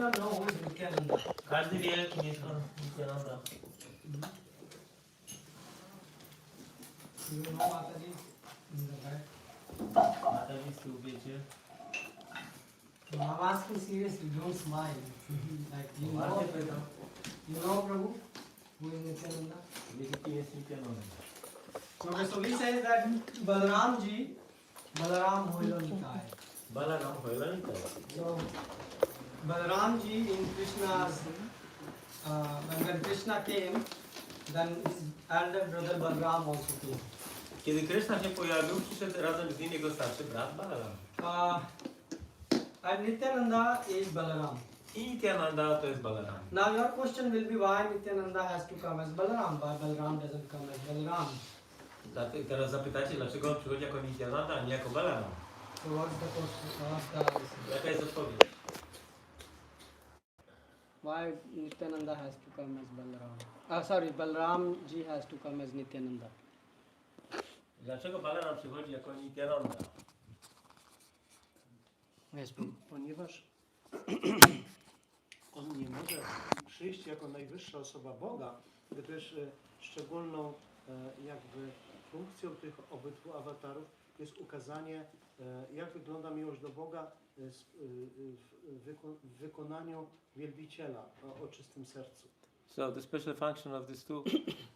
everyone know who is Nityananda? Każdy wie, kim jest on Nityananda. You know Mataji in the back. Mataji z tyłu wiecie. I'm asking seriously, don't smile. Like you know Prabhu who is Nityananda? Wiecie, kim jest Nityananda. Okay, so he says that Balaram Hoilo Nikai. Balaram Hoilo Nikai. So Balaram ji in Krishna's when Krishna came, then his elder brother Balaram also came. Kiedy Krishna się pojawił, przyszedł razem z nim jego starszy brat Balaram. And Nityananda is Balaram. I Nityananda to jest Balaram. Now your question will be why Nityananda has to come as Balaram, why Balaram doesn't come as Balaram. Teraz zapytacie, dlaczego on przychodzi jako Nityananda, a nie jako Balaram. So what's the question? Jaka jest odpowiedź? Why Nityananda has to come as Balaram? Balaram ji has to come as Nityananda. Dlaczego Balaram przychodzi jako Nityananda? Yes, Ponieważ on nie może przyjść jako najwyższa osoba Boga, gdyż szczególną jakby funkcją tych obydwu awatarów jest ukazanie, jak wygląda miłość do Boga w wykonaniu wielbiciela o czystym sercu. So the special function of these two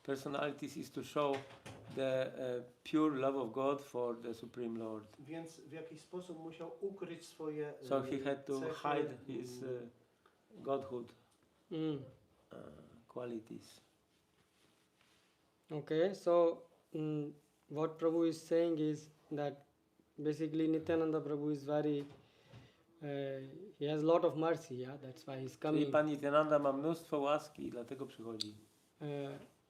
personalities is to show the pure love of God for the Supreme Lord. Więc w jakiś sposób musiał ukryć swoje So he had to cechy, hide his godhood qualities. Okay, so what Prabhu is saying is that basically Nityananda Prabhu is very, he has a lot of mercy, yeah, that's why he's Czyli coming. Pan Nityananda ma mnóstwo łaski i dlatego przychodzi.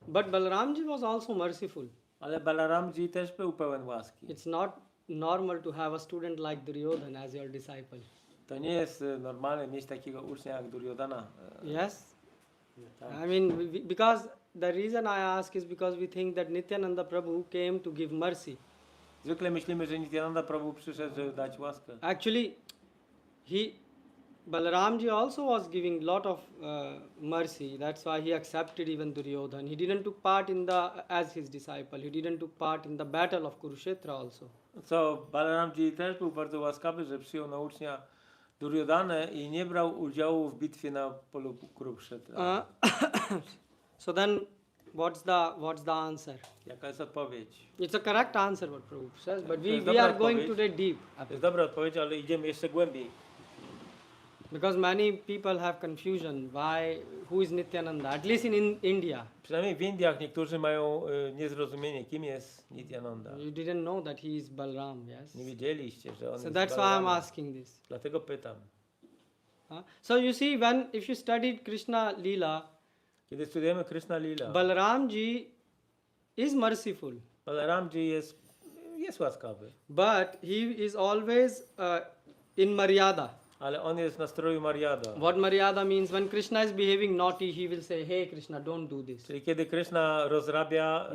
But Balaramji was also merciful. Ale Balaramji też był pełen łaski. It's not normal to have a student like Duryodhana as your disciple. To nie jest normalne mieć takiego ucznia jak Duryodhana. Yes? Tak. I mean, because the reason I ask is because we think that Nityananda Prabhu came to give mercy. Zwykle myślimy, że Nityananda Prabhu przyszedł, żeby dać łaskę. Actually, Balaramji also was giving lot of mercy. That's why he accepted even Duryodhana. He didn't took part in as his disciple. He didn't took part in the battle of Kurukshetra also. Co Balaramji też był bardzo łaskawy, że przyjął na ucznia Duryodanę i nie brał udziału w bitwie na polu Kurukshetra. So then, what's the answer? Jaka jest odpowiedź? It's a correct answer what Prabhu says, but To jest we dobra are going odpowiedź. today deep. To jest dobra odpowiedź, ale idziemy jeszcze głębiej. Because many people have confusion who is Nityananda, at least in India. Przynajmniej w Indiach niektórzy mają niezrozumienie, kim jest Nityananda. You didn't know that he is Balram, yes? Nie wiedzieliście, że on So jest that's why I'm Balaramem. asking this. Dlatego pytam. So you see, if you studied Krishna Leela, Kiedy studujemy Krishna Lila, Balaramji is merciful, Balaramji jest łaskawy, but he is always in Maryada. ale on jest w nastroju Maryada. What Maryada means, when Krishna is behaving naughty, he will say, hey Krishna, don't do this. Czyli kiedy Krishna rozrabia,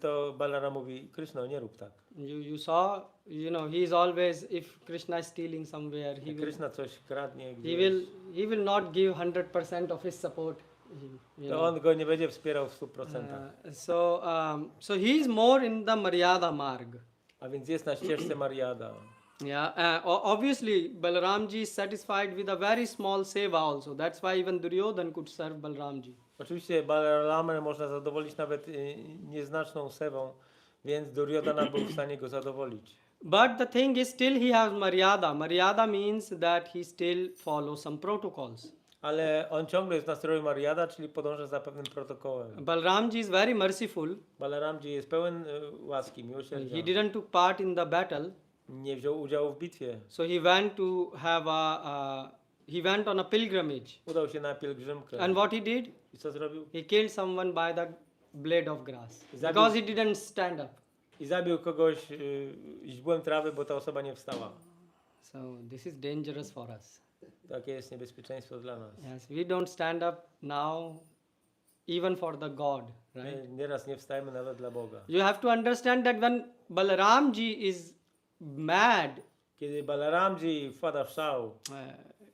to Balaram mówi, Krishna, nie rób tak. You saw, he is always, if Krishna is stealing somewhere, Jak Krishna coś kradnie, he will not give 100% of his support. to on go nie będzie wspierał w 100%. So he is more in the Maryada marg. A więc jest na ścieżce Maryada. Yeah, obviously Balaramji is satisfied with a very small seva also. That's why even Duryodhana could serve Balaramji. Oczywiście Balaramę można zadowolić nawet nieznaczną sewą, więc Duryodhana był w stanie go zadowolić. But the thing is, still he has Maryada. Maryada means that he still follows some protocols. Ale on ciągle jest w nastroju Maryada, czyli podąża za pewnym protokołem. Balaramji is very merciful. Balaramji jest pełen łaski, miłosierdzia. He didn't took part in the battle. Nie wziął udziału w bitwie. So he went to have he went on a pilgrimage. Udał się na pielgrzymkę. And what he did? I co zrobił? He killed someone by the blade of grass. Zabił- Because he didn't stand up. I zabił kogoś źdźbłem trawy, bo ta osoba nie wstała. So this is dangerous for us. Takie jest niebezpieczeństwo dla nas. Yes, we don't stand up now even for the God, right? My nieraz nie wstajemy nawet dla Boga. You have to understand that when Balaramji is mad, Kiedy Balaramji wpada w szał,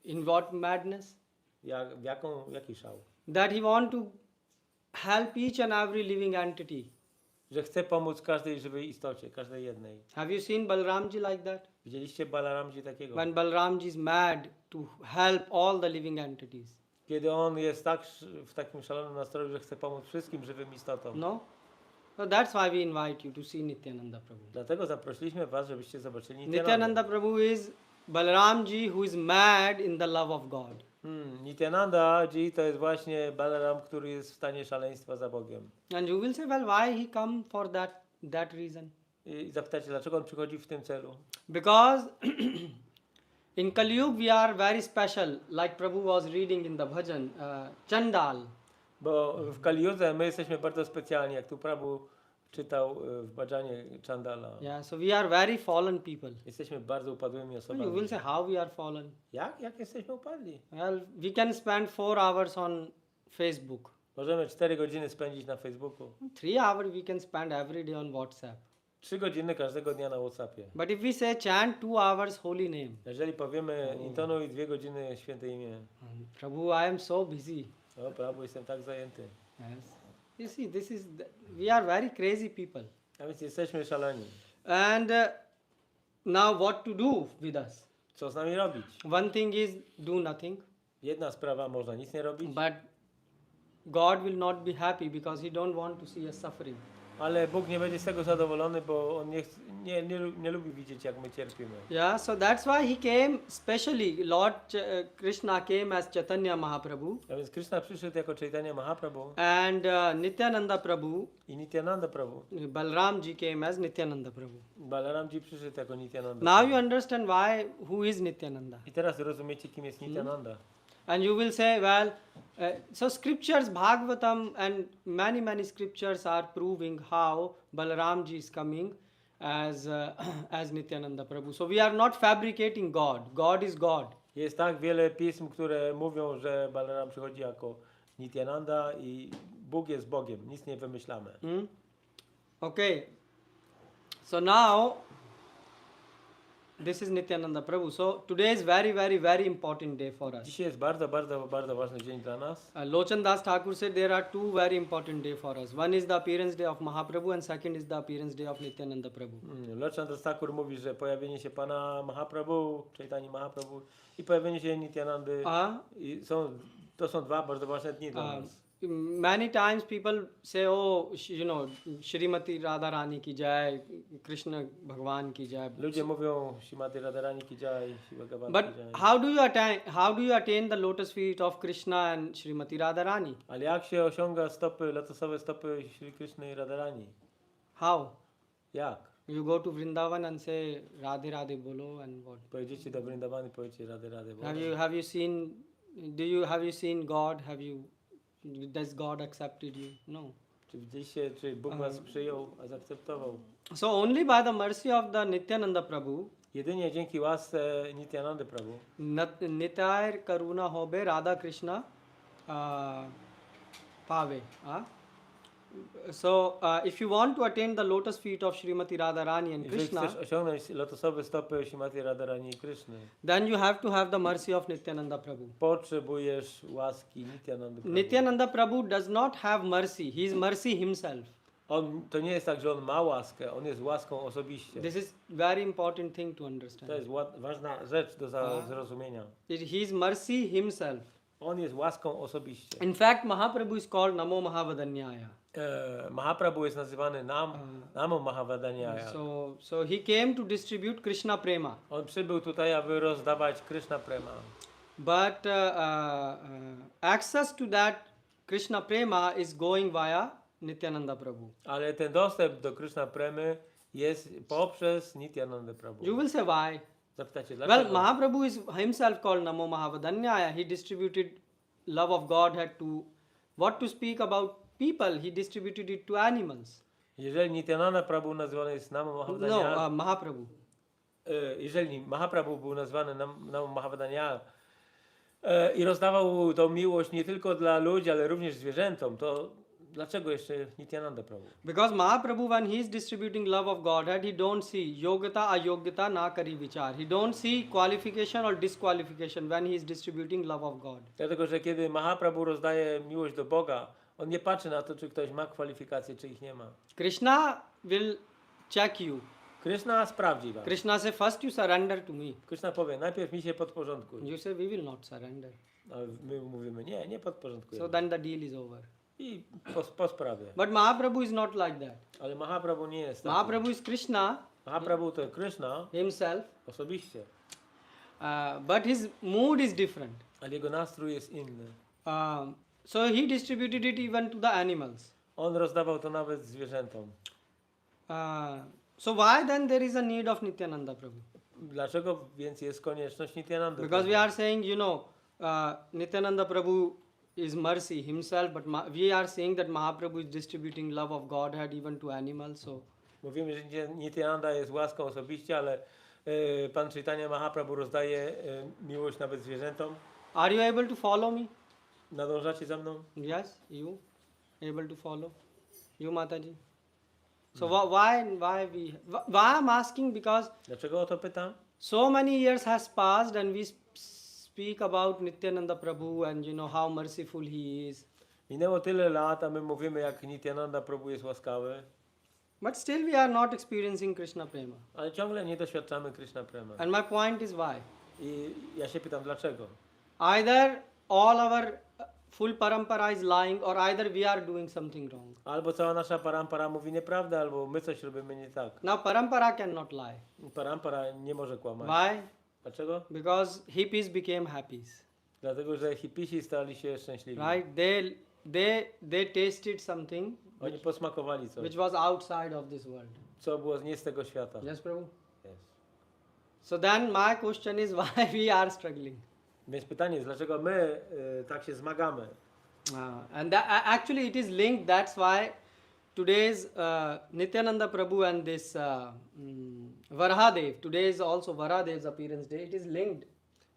in what madness? Jaki szał? That he want to help each and every living entity. Że chce pomóc każdej żywej istocie, każdej jednej. Have you seen Balramji like that? Widzieliście Balaramji takiego? When Balramji is mad to help all the living entities. Kiedy on jest tak w takim szalonym nastroju, że chce pomóc wszystkim żywym istotom. No? So that's why we invite you to see Nityananda Prabhu. Dlatego zaprosiliśmy was, żebyście zobaczyli Nityananda. Nityananda Prabhu is Balramji who is mad in the love of God. Nityananda Ji to jest właśnie Balaram, który jest w stanie szaleństwa za Bogiem. And you will say, well, why he come for that reason? I zapytacie, dlaczego on przychodzi w tym celu? Because in Kali Yuga we are very special, like Prabhu was reading in the bhajan, Chandal. Bo w Kali Judze my jesteśmy bardzo specjalni, jak tu Prabhu czytał w bhajanie Chandala. Yeah, so we are very fallen people. Jesteśmy bardzo upadłymi You osobami. will say, how we are fallen? Jak jesteśmy upadli? Well, we can spend 4 hours on Facebook. Możemy 4 godziny spędzić na Facebooku. 3 hours we can spend every day on WhatsApp. 3 godziny każdego dnia na WhatsAppie. But if we say chant 2 hours holy name, Jeżeli powiemy intonuj 2 godziny święte imię. Prabhu, I am so busy. O, Prabhu, jestem tak zajęty. Yes. You see, we are very crazy people. A więc jesteśmy szaleni. And now what to do with us? Co z nami robić? One thing is do nothing, Jedna sprawa, można nic nie robić, but God will not be happy because He don't want to see us suffering. ale Bóg nie będzie z tego zadowolony, bo On nie lubi widzieć, jak my cierpimy. Yeah, so that's why He came specially. Lord Krishna came as Chaitanya Mahaprabhu, A więc Krishna przyszedł jako Chaitanya Mahaprabhu and Nityananda Prabhu, i Nityananda Prabhu. Balramji came as Nityananda Prabhu. Balaramji przyszedł jako Nityananda. Now you understand who is Nityananda. I teraz rozumiecie, kim jest Nityananda. And you will say, well, so scriptures, Bhagavatam and many scriptures are proving how Balaramji is coming as Nityananda Prabhu. So we are not fabricating God. God is God. Jest tak wiele pism, które mówią, że Balaram przychodzi jako Nityananda i Bóg jest Bogiem. Nic nie wymyślamy. Okay. So now, this is Nityananda Prabhu. So today is very important day for us. Dzisiaj jest bardzo ważny dzień dla nas. Lochan Das Thakur said there are 2 very important day for us. One is the appearance day of Mahaprabhu and second is the appearance day of Nityananda Prabhu. Lochan Das Thakur mówi, że pojawienie się Pana Mahaprabhu, Chaitanya Mahaprabhu i pojawienie się Nityanandy to są 2 bardzo ważne dni dla nas. Many times people say, oh, Shrimati Radharani ki jai, Krishna Bhagwan ki jai. Ludzie mówią Śrimati Radharani ki jai, Shiva Bhagavan But ki jai. how do you attain the lotus feet of Krishna and Shrimati Radharani? Ale jak się osiąga lotosowe stopy Shri Krishny i Radharani? How? Jak? You go to Vrindavan and say Radhe Radhe bolo and what? Pojedziecie do Vrindavan i powiecie Radhe Radhe. Have you seen God? Does God accepted you? No. Czy widzieliście, czy Bóg was przyjął, zaakceptował? So only by the mercy of the Nityananda Prabhu, Jedynie dzięki łasce Nityanandy Prabhu, Nityair Karuna Hobe Radha Krishna Pave. So if you want to attain the lotus feet of Srimati Radharani and jeżeli Krishna, chcesz osiągnąć lotosowe stopy Śrimati Radharani i Krishny, then you have to have the mercy of Nityananda Prabhu. potrzebujesz łaski Nityanandy Prabhu. Nityananda Prabhu does not have mercy. He is mercy himself. To nie jest tak, że on ma łaskę, on jest łaską osobiście. This is very important thing to understand. To jest ważna rzecz do zrozumienia. He is mercy himself. On jest łaską osobiście. In fact, Mahaprabhu is called Namo Mahavadanyaya. Mahaprabhu jest nazywany Namo Mahavadanyaya. So he came to distribute Krishna Prema. On przybył tutaj, aby rozdawać Krishna Prema. But access to that Krishna Prema is going via Nityananda Prabhu. Ale ten dostęp do Krishna Premy jest poprzez Nityananda Prabhu. You will say why? Zapytacie dlaczego? Well, Mahaprabhu is himself called Namo Mahavadanyaya. He distributed love of Godhead to, what to speak about people, he distributed it to animals. Jeżeli Nityananda Prabhu nazywany jest Namo Mahavadanyaya, No, Mahaprabhu. Jeżeli Mahaprabhu był nazwany Namo Mahavadanyaya i rozdawał tą miłość nie tylko dla ludzi, ale również zwierzętom, to Dlaczego jeszcze Nityananda Prabhu? Because Mahaprabhu, when he is distributing love of Godhead, he don't see yogata ayogyata na kari vichar. He don't see qualification or disqualification when he is distributing love of God. Dlatego, że kiedy Mahaprabhu rozdaje miłość do Boga, on nie patrzy na to, czy ktoś ma kwalifikacje, czy ich nie ma. Krishna will check you. Krishna sprawdzi was. Krishna say, first you surrender to me. Krishna powie, najpierw mi się podporządkuj. You say, we will not surrender. A my mówimy, nie podporządkujemy. So then the deal is over. I po sprawie. But Mahaprabhu is not like that. Ale Mahaprabhu nie jest taki. Mahaprabhu is Krishna Mahaprabhu to Krishna himself, osobiście, but his mood is different. ale jego nastrój jest inny. So he distributed it even to the animals. On rozdawał to nawet zwierzętom. So why then there is a need of Nityananda Prabhu? Dlaczego więc jest konieczność Nityananda? Because we are saying, Nityananda Prabhu is mercy himself, but we are saying that Mahaprabhu is distributing love of Godhead even to animals. So Mówimy, że Nityananda jest łaską osobiście, ale Pan Chaitanya Mahaprabhu rozdaje miłość nawet zwierzętom. are you able to follow me? Nadążacie za mną? Yes, you able to follow? You Mataji? So why I'm asking, because Dlaczego o to pytam? so many years has passed and we speak about Nityananda Prabhu and how merciful he is. Minęło tyle lat, a my mówimy, jak Nityananda Prabhu jest łaskawy, But still we are not experiencing Krishna Prema. ale ciągle nie doświadczamy Krishna Prema. And my point is why? I ja się pytam, dlaczego? Either all our full parampara is lying, or either we are doing something wrong. Albo cała nasza parampara mówi nieprawdę, albo my coś robimy nie tak. Now parampara cannot lie. Parampara nie może kłamać. Why? Dlaczego? Because hippies became happies. Dlatego, że hipisi stali się szczęśliwi. Right? They tasted something Oni posmakowali coś, which was outside of this world. co było nie z tego świata. Yes, Prabhu? Yes. So then my question is why we are struggling. Więc pytanie jest, dlaczego my tak się zmagamy? And actually it is linked. That's why today's Nityananda Prabhu and this Varahadeva, today is also Varahadev's appearance day. It is linked.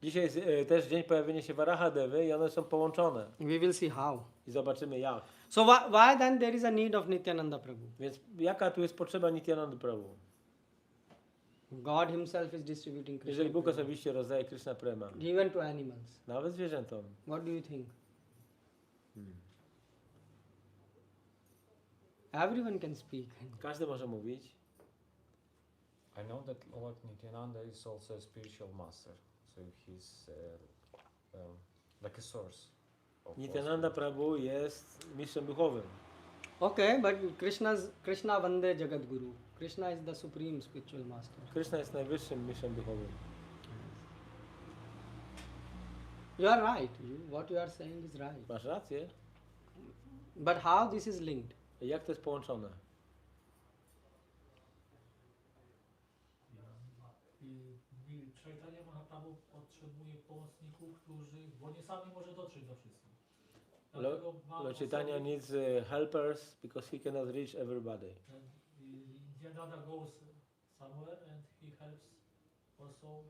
Dzisiaj jest też dzień pojawienia się Varahadevy i one są połączone. We will see how. I zobaczymy jak. So why then there is a need of Nityananda Prabhu? Więc jaka tu jest potrzeba Nityananda Prabhu? God himself is distributing Krishna Jeżeli Bóg Prema, osobiście rozdaje Krishna Prema, even to animals. nawet zwierzętom. What do you think? Everyone can speak. Każdy może mówić. I know that Lord Nityananda is also a spiritual master, so he's like a source. Of Nityananda Prabhu jest mistrzem duchowym. Okay, but Krishna Vande Jagat Guru. Krishna is the supreme spiritual master. Krishna jest najwyższym mistrzem duchowym. You are right. What you are saying is right. Masz rację. But how this is linked? Jak to jest połączone? I Chaitanya Mahaprabhu potrzebuje pomocników, bo nie sami może dotrzeć do wszystkich. Dlatego ma Lord Chaitanya needs helpers because he cannot reach everybody. Nityananda goes somewhere and he helps also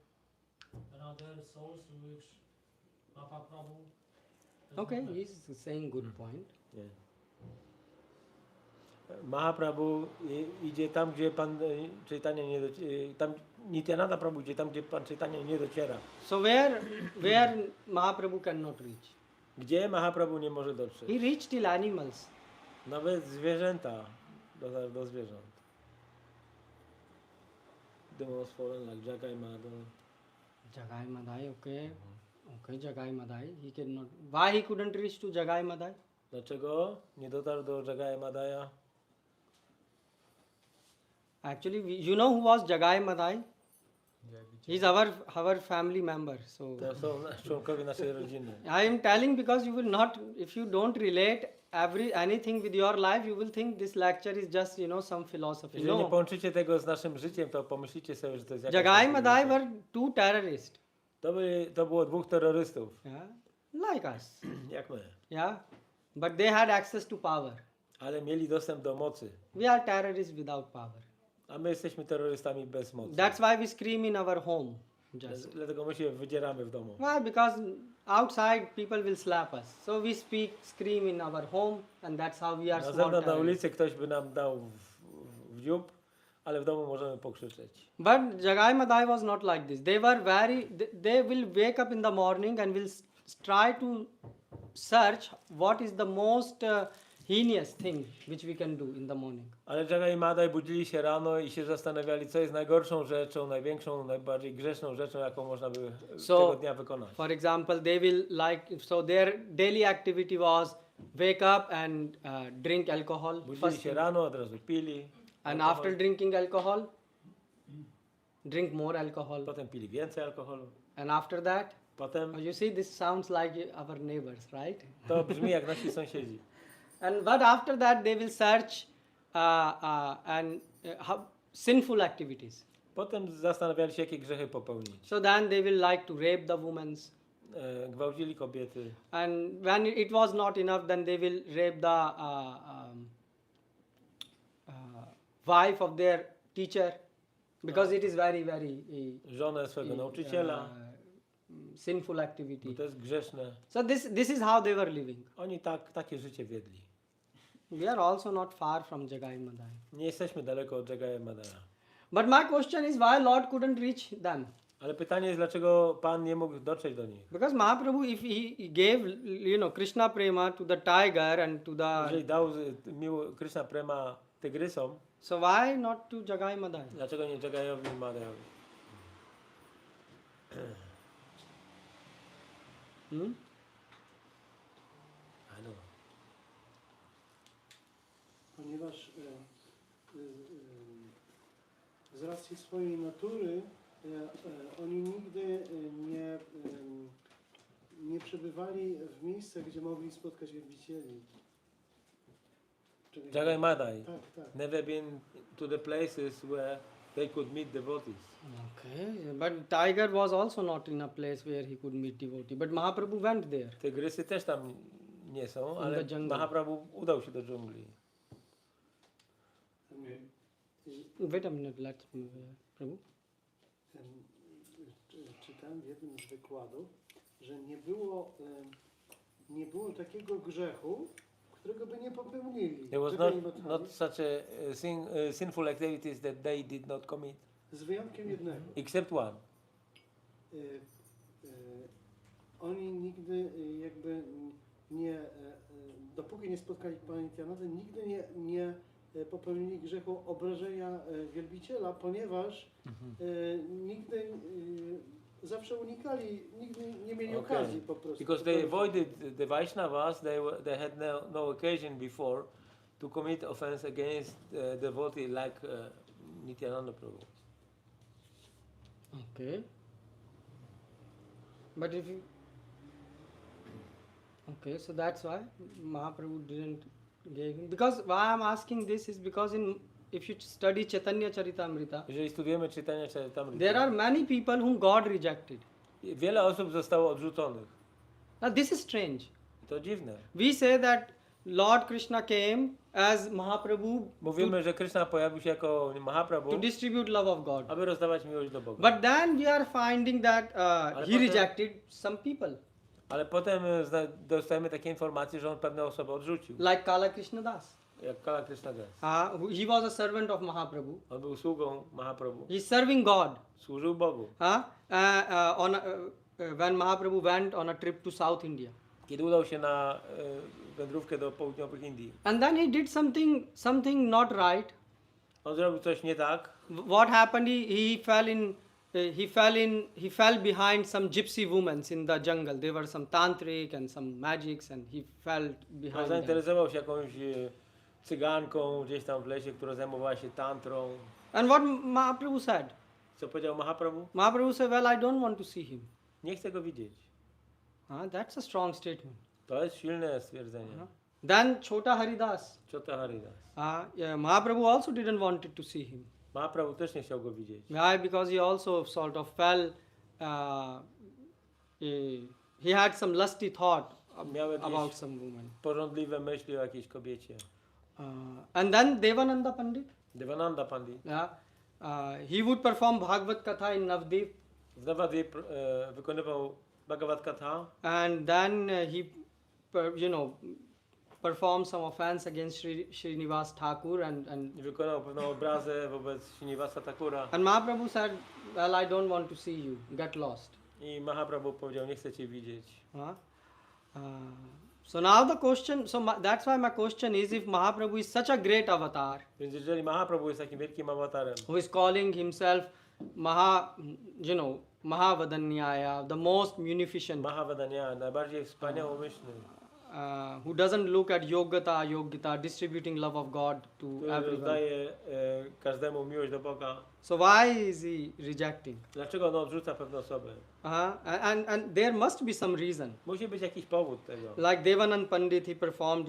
another souls which Mahaprabhu does Okay, not help. he's saying good point. Nie. Mahaprabhu idzie tam, gdzie Pan Chaitanya nie dociera. Tam Nityananda Prabhu idzie tam, gdzie Pan Chaitanya nie dociera. So where Mahaprabhu cannot reach? Gdzie Mahaprabhu nie może dotrzeć? He reached till animals. Nawet zwierzęta. Dotarł do zwierząt. The most fallen like Jagai Madhu. Jagai Madai, okay. Okay, Jagai Madai. He cannot. Why he couldn't reach to Jagai Madai? Dlaczego nie dotarł do Jagai Madaya? Actually, you know who was Jagai Madai? He's our family member. So To są członkowie naszej rodziny. I am telling because you will not, if you don't relate anything with your life, you will think this lecture is just some philosophy. Jeżeli nie No. połączycie tego z naszym życiem, to pomyślicie sobie, że to jest jakaś Jagai tam Madai filozofia. were two terrorists. To było dwóch terrorystów, Yeah, like us. jak my. Yeah, but they had access to power. Ale mieli dostęp do mocy. We are terrorists without power. A my jesteśmy terrorystami bez mocy. That's why we scream in our home. just. Dlatego my się wydzieramy w domu. Why? Because outside people will slap us. So we speak, scream in our home, and that's how we are Na smart. zewnątrz, na ulicy ktoś by nam dał w dziób, ale w domu możemy pokrzyczeć. But Jagai Madai was not like this. They were they will wake up in the morning and will try to search what is the most heinous thing which we can do in the morning. Ale Jagai i Madai budzili się rano i się zastanawiali, co jest najgorszą rzeczą, największą, najbardziej grzeszną rzeczą, jaką można by tego dnia wykonać. For example, they will so their daily activity was wake up and drink alcohol. Budzili się rano, od razu pili. And after drinking alcohol, drink more alcohol. Potem pili więcej alkoholu. And after that, Potem you see, this sounds like our neighbors, right? to brzmi jak nasi sąsiedzi. But after that, they will search sinful activities. Potem zastanawiali się, jakie grzechy popełnić. So then they will like to rape the women. Gwałcili kobiety. And when it was not enough, then they will rape the wife of their teacher, because it is very, very Żonę swego nauczyciela. sinful activity. To jest grzeszne. So this is how they were living. Oni takie życie wiedli. We are also not far from Jagai Madai. Nie jesteśmy daleko od Jagai Madaya. But my question is, why Lord couldn't reach them? Ale pytanie jest, dlaczego Pan nie mógł dotrzeć do nich? Because Mahaprabhu, if he gave, Krishna prema to the tiger and to the, Jeżeli dał Krishna prema tygrysom, so why not to Jagai Madai? dlaczego nie Jagayowi i Madayowi? I know. Ponieważ z racji swojej natury oni nigdy nie przebywali w miejscach, gdzie mogli spotkać wielbicieli. Jagai Madai Tak. never been to the places where they could meet devotees. Okay, but tiger was also not in a place where he could meet devotee. But Mahaprabhu went there. Tygrysy też tam nie są, ale the jungle. Mahaprabhu udał się do dżungli. Wait a minute, let me, Prabhu. Czytałem w jednym z wykładów, że nie było takiego grzechu, którego by nie popełnili. There was not such a sinful activities that they did not commit. Z wyjątkiem jednego. Except one. Oni nigdy jakby nie, dopóki nie spotkali Pana Nityananda, nigdy nie popełnili grzechu obrażenia wielbiciela, ponieważ nigdy zawsze unikali, nigdy nie mieli okazji po prostu. Because they avoided the Vaishnavas, they had no occasion before to commit offense against devotee like Nityananda Prabhu. Okay. But if you... Okay, so that's why Mahaprabhu didn't give him. Because why I'm asking this is because if you study Chaitanya Charitamrita, Jeżeli studujemy czytania Charitamrita, there are many people whom God rejected. wiele osób zostało odrzuconych. Now this is strange. To dziwne. We say that Lord Krishna came as Mahaprabhu Mówimy, że Krishna pojawił się jako Mahaprabhu, to distribute love of God. aby rozdawać miłość do Boga. But then we are finding that he rejected some people. Ale potem dostajemy takie informacje, że on pewne osoby odrzucił. Like Kala Krishna Das. Jak Kala Krishna Das. He was a servant of Mahaprabhu. On był sługą Mahaprabhu. He's serving God. Służył Bogu. When Mahaprabhu went on a trip to South India. Kiedy udał się na wędrówkę do południowych Indii. And then he did something not right. On zrobił coś nie tak. What happened? He fell behind some gypsy women in the jungle. There were some tantric and some magics, and he fell behind On them. zainteresował się jakąś cyganką gdzieś tam w lesie, która zajmowała się tantrą. And what Mahaprabhu said? Co powiedział Mahaprabhu? Mahaprabhu said, well, I don't want to see him. Nie chcę go widzieć. That's a strong statement. To jest silne stwierdzenie. Then Chota Haridas. Chota Haridas. Mahaprabhu also didn't want to see him. Mahaprabhu też nie chciał go widzieć. Why? Because he also sort of fell. He had some lusty thought about some woman. Pożądliwe myśli o jakiejś kobiecie. And then Devananda Pandit. Devananda Pandit. He would perform Bhagavad Katha in Navdeep. W Navadvip wykonywał Bhagavad Gita. And then performed some offense against Srinivas Thakur and Wykonał pewną obrazę wobec Srinivasa Thakura. and Mahaprabhu said, well, I don't want to see you, get lost. I Mahaprabhu powiedział, nie chcę cię widzieć. So now the question, that's why my question is, if Mahaprabhu is such a great avatar, Więc jeżeli Mahaprabhu jest takim wielkim awatarem, who is calling himself Mahavadanyaya, the most munificent, Mahavadanya, najbardziej wspaniałomyślny, who doesn't look at yogata, distributing love of God to który everyone. rozdaje każdemu miłość do Boga. So why is he rejecting? Dlaczego on odrzuca pewne osoby? And there must be some reason. Musi być jakiś powód tego. Like Devanand Pandit, he performed,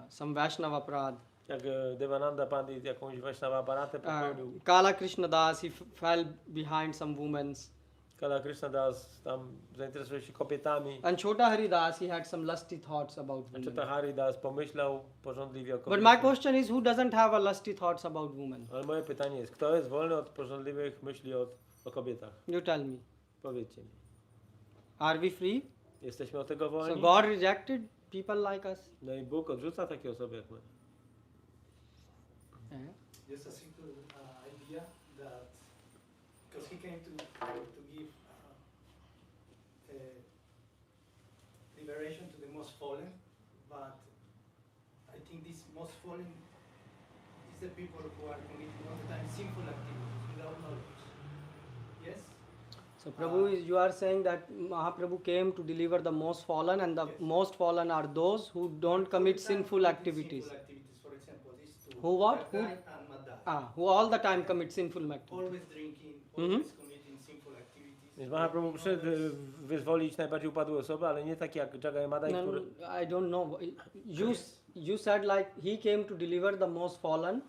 some Vaishnava prad. Jak Devananda Pandit jakąś Vaishnava aparatę popełnił. Kala Krishna Das, he fell behind some women. Kala Krishna Das tam zainteresował się kobietami. And Chota Hari Das, he had some lusty thoughts about A women. Chota Hari Das pomyślał porządliwie o But kobietach. my question is, who doesn't have a lusty thoughts about women? Ale moje pytanie jest, kto jest wolny od porządliwych myśli o kobietach? You tell me. Powiedzcie mi. Are we free? Jesteśmy od tego So wolni? God rejected people like us? No i Bóg odrzuca takie osoby jak my. Yeah. Just a simple idea that because he came to give liberation to the most fallen, but I think this most fallen is the people who are committing all the time sinful activities without knowledge. Yes? So Prabhu, you are saying that Mahaprabhu came to deliver the most fallen, and the most fallen are those who don't commit sinful activities. Sinful activities, for example, these two. Who what? Who? Kakai and Madai. Who all the time commit sinful activities. Always drinking, Mhm. always committing sinful activities. Więc Mahaprabhu przyszedł wyzwolić najbardziej upadłe osoby, ale nie takie jak Jagai Madai, No, które... I don't know. You said like he came to deliver the most fallen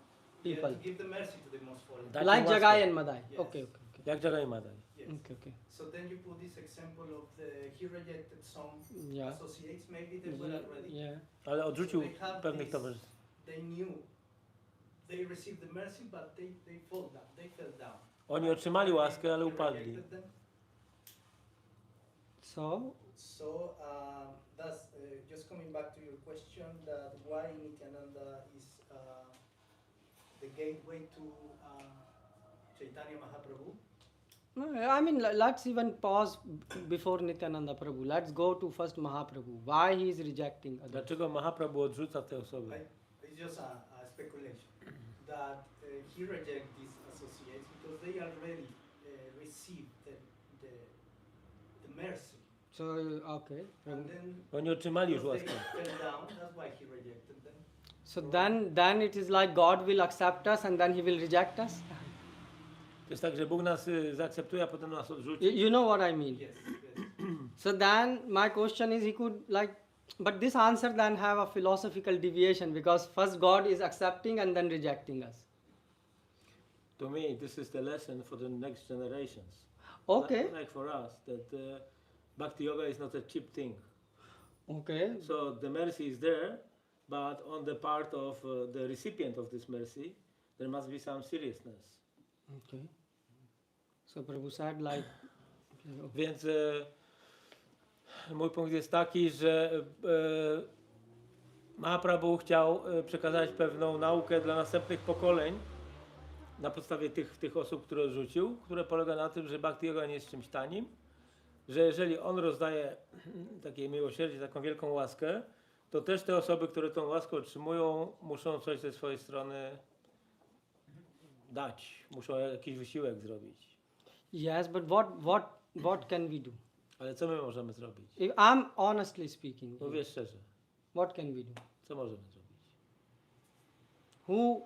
people. Yeah, to give the mercy to the most fallen. Dać Like im łaskę. Jagai and Madai. Yes. Okay. Jak Jagai Madai. Yes. Okay. So then you put this example of he rejected some Yeah. associates, maybe they were already. Yeah. Ale odrzucił They have pewnych this- towarzystw. They knew they received the mercy, but they fall down. They fell down. Oni otrzymali łaskę, ale He upadli. rejected them. So So that's just coming back to your question that why Nityananda is the gateway to Chaitanya Mahaprabhu. no, I mean, let's even pause before Nityananda Prabhu. Let's go to first Mahaprabhu. Why he is rejecting others? Dlaczego Mahaprabhu odrzuca te osoby? It's just a speculation that he rejects these associates because they already received the mercy. So okay. And then Oni otrzymali już because they łaskę. fell down, that's why he rejected them. So then it is like God will accept us and then he will reject us. To jest tak, że Bóg nas zaakceptuje, a potem nas odrzuci. You know what I mean. Yes, yes. So then my question is, he could but this answer then have a philosophical deviation because first God is accepting and then rejecting us. To me, this is the lesson for the next generations. Okay. Like for us, that Bhakti Yoga is not a cheap thing. Okay. So the mercy is there, but on the part of the recipient of this mercy, there must be some seriousness. Okay. So Prabhu said Więc mój punkt jest taki, że Mahaprabhu chciał przekazać pewną naukę dla następnych pokoleń na podstawie tych osób, które odrzucił, które polega na tym, że Bhakti Yoga nie jest czymś tanim, że jeżeli on rozdaje takie miłosierdzie, taką wielką łaskę, to też te osoby, które tą łaskę otrzymują, muszą coś ze swojej strony dać, muszą jakiś wysiłek zrobić. yes, but what can we do? Ale co my możemy zrobić? If I'm honestly speaking, Mówię szczerze, what can we do? co możemy zrobić? Who,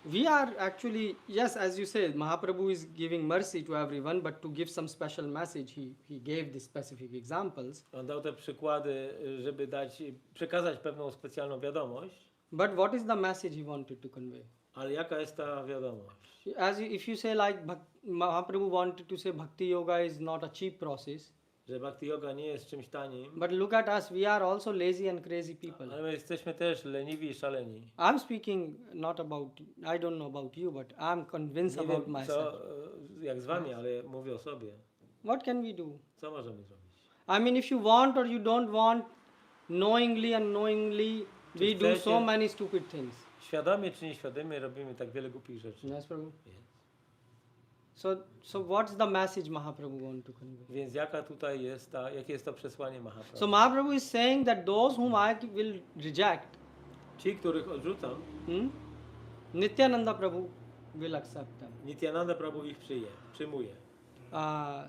we are actually, yes, as you said, Mahaprabhu is giving mercy to everyone, but to give some special message, he gave the specific examples. On dał te przykłady, żeby przekazać pewną specjalną wiadomość, But what is the message he wanted to convey? ale jaka jest ta wiadomość? If you say like Mahaprabhu wanted to say Bhakti Yoga is not a cheap process, że bhakti yoga nie jest czymś tanim, But look at us, we are also lazy and crazy people. ale my jesteśmy też leniwi i szaleni. I'm speaking not about, I don't know about you, but I'm convinced Nie about wiem myself. jak z wami, ale mówię o sobie. What can we do? Co możemy zrobić? I mean, if you want or you don't want, knowingly, unknowingly, we do so chcecie- many stupid things. Świadomie czy nieświadomie robimy tak wiele głupich rzeczy. Yes, Prabhu. Yes. So what's the message Mahaprabhu want to convey? Więc jakie jest to przesłanie Mahaprabhu? So Mahaprabhu is saying that those whom I will reject, Ci, których odrzucam, Nityananda Prabhu will accept them. Nityananda Prabhu ich przyjmuje.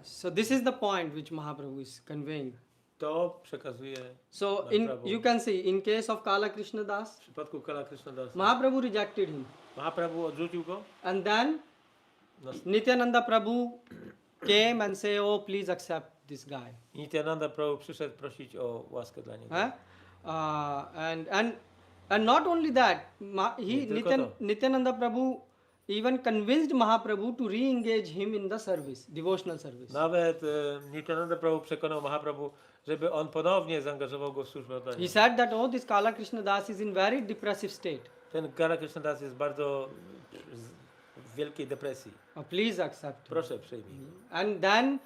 So this is the point which Mahaprabhu is conveying. To przekazuje So Mahaprabhu. you can see in case of Kala Krishna Das, W przypadku Kala Krishnadasa. Mahaprabhu rejected him, Mahaprabhu odrzucił go. and then Nas- Nityananda Prabhu came and say, "Oh, please accept this guy." Nityananda Prabhu przyszedł prosić o łaskę dla niego. And not only that, Nie tylko to. Nityananda Prabhu even convinced Mahaprabhu to re-engage him in the service, devotional service. Nawet Nityananda Prabhu przekonał Mahaprabhu, żeby on ponownie zaangażował go w służbę He oddania. said that, "Oh, this Kala Krishna Das is in very depressive state. Ten Kala Krishnadasa jest bardzo w wielkiej depresji. Please accept him." Proszę, przyjmij. And then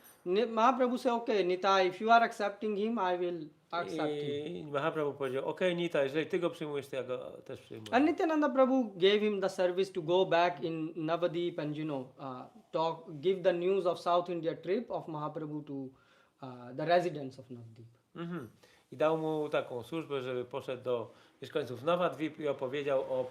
Mahaprabhu said, "Okay, Nita, if you are accepting him, I will accept him." I Mahaprabhu powiedział, okej, Nita, jeżeli ty go przyjmujesz, to ja go też przyjmuję. And Nityananda Prabhu gave him the service to go back in Navadip and give the news of South India trip of Mahaprabhu to the residents of Navadip. I dał mu taką służbę, żeby poszedł do mieszkańców Navadvip i opowiedział o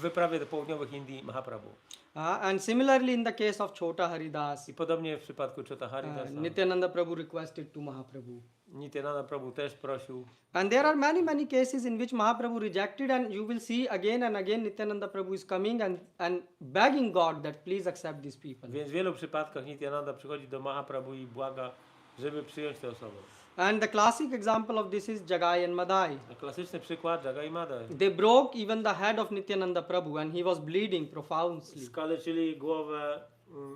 wyprawie do południowych Indii Mahaprabhu. And similarly in the case of Chota Haridas, I podobnie w przypadku Chota Haridasa. Nityananda Prabhu requested to Mahaprabhu. Nityananda Prabhu też prosił. And there are many cases in which Mahaprabhu rejected, and you will see again and again Nityananda Prabhu is coming and begging God that please accept these people. Więc w wielu przypadkach Nityananda przychodzi do Mahaprabhu i błaga, żeby przyjąć tę osobę. And the classic example of this is Jagai and Madai. A klasyczny przykład Jagai i Madai. They broke even the head of Nityananda Prabhu and he was bleeding profusely. Skaleczyli głowę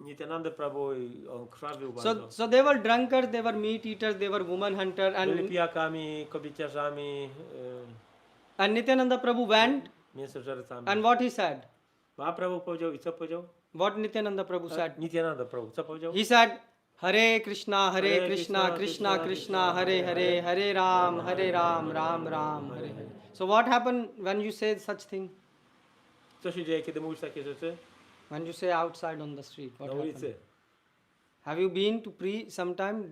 Nityananda Prabhu i on krwawił bardzo. So they were drunkards, they were meat eaters, they were woman hunter, Byli pijakami, kobieciarzami, and Nityananda Prabhu went mięsożercami. and what he said? Mahaprabhu powiedział i co powiedział? What Nityananda Prabhu said? Nityananda Prabhu, co powiedział? He said, Hare Krishna, Hare Krishna, Krishna Krishna, Krishna, Hare Hare, Hare Ram, Ram Ram, Hare Hare. So what happened when you say such thing? Co się dzieje, kiedy mówisz takie rzeczy? When you say outside on the street, what Na happened? ulicy. Have you been to sometime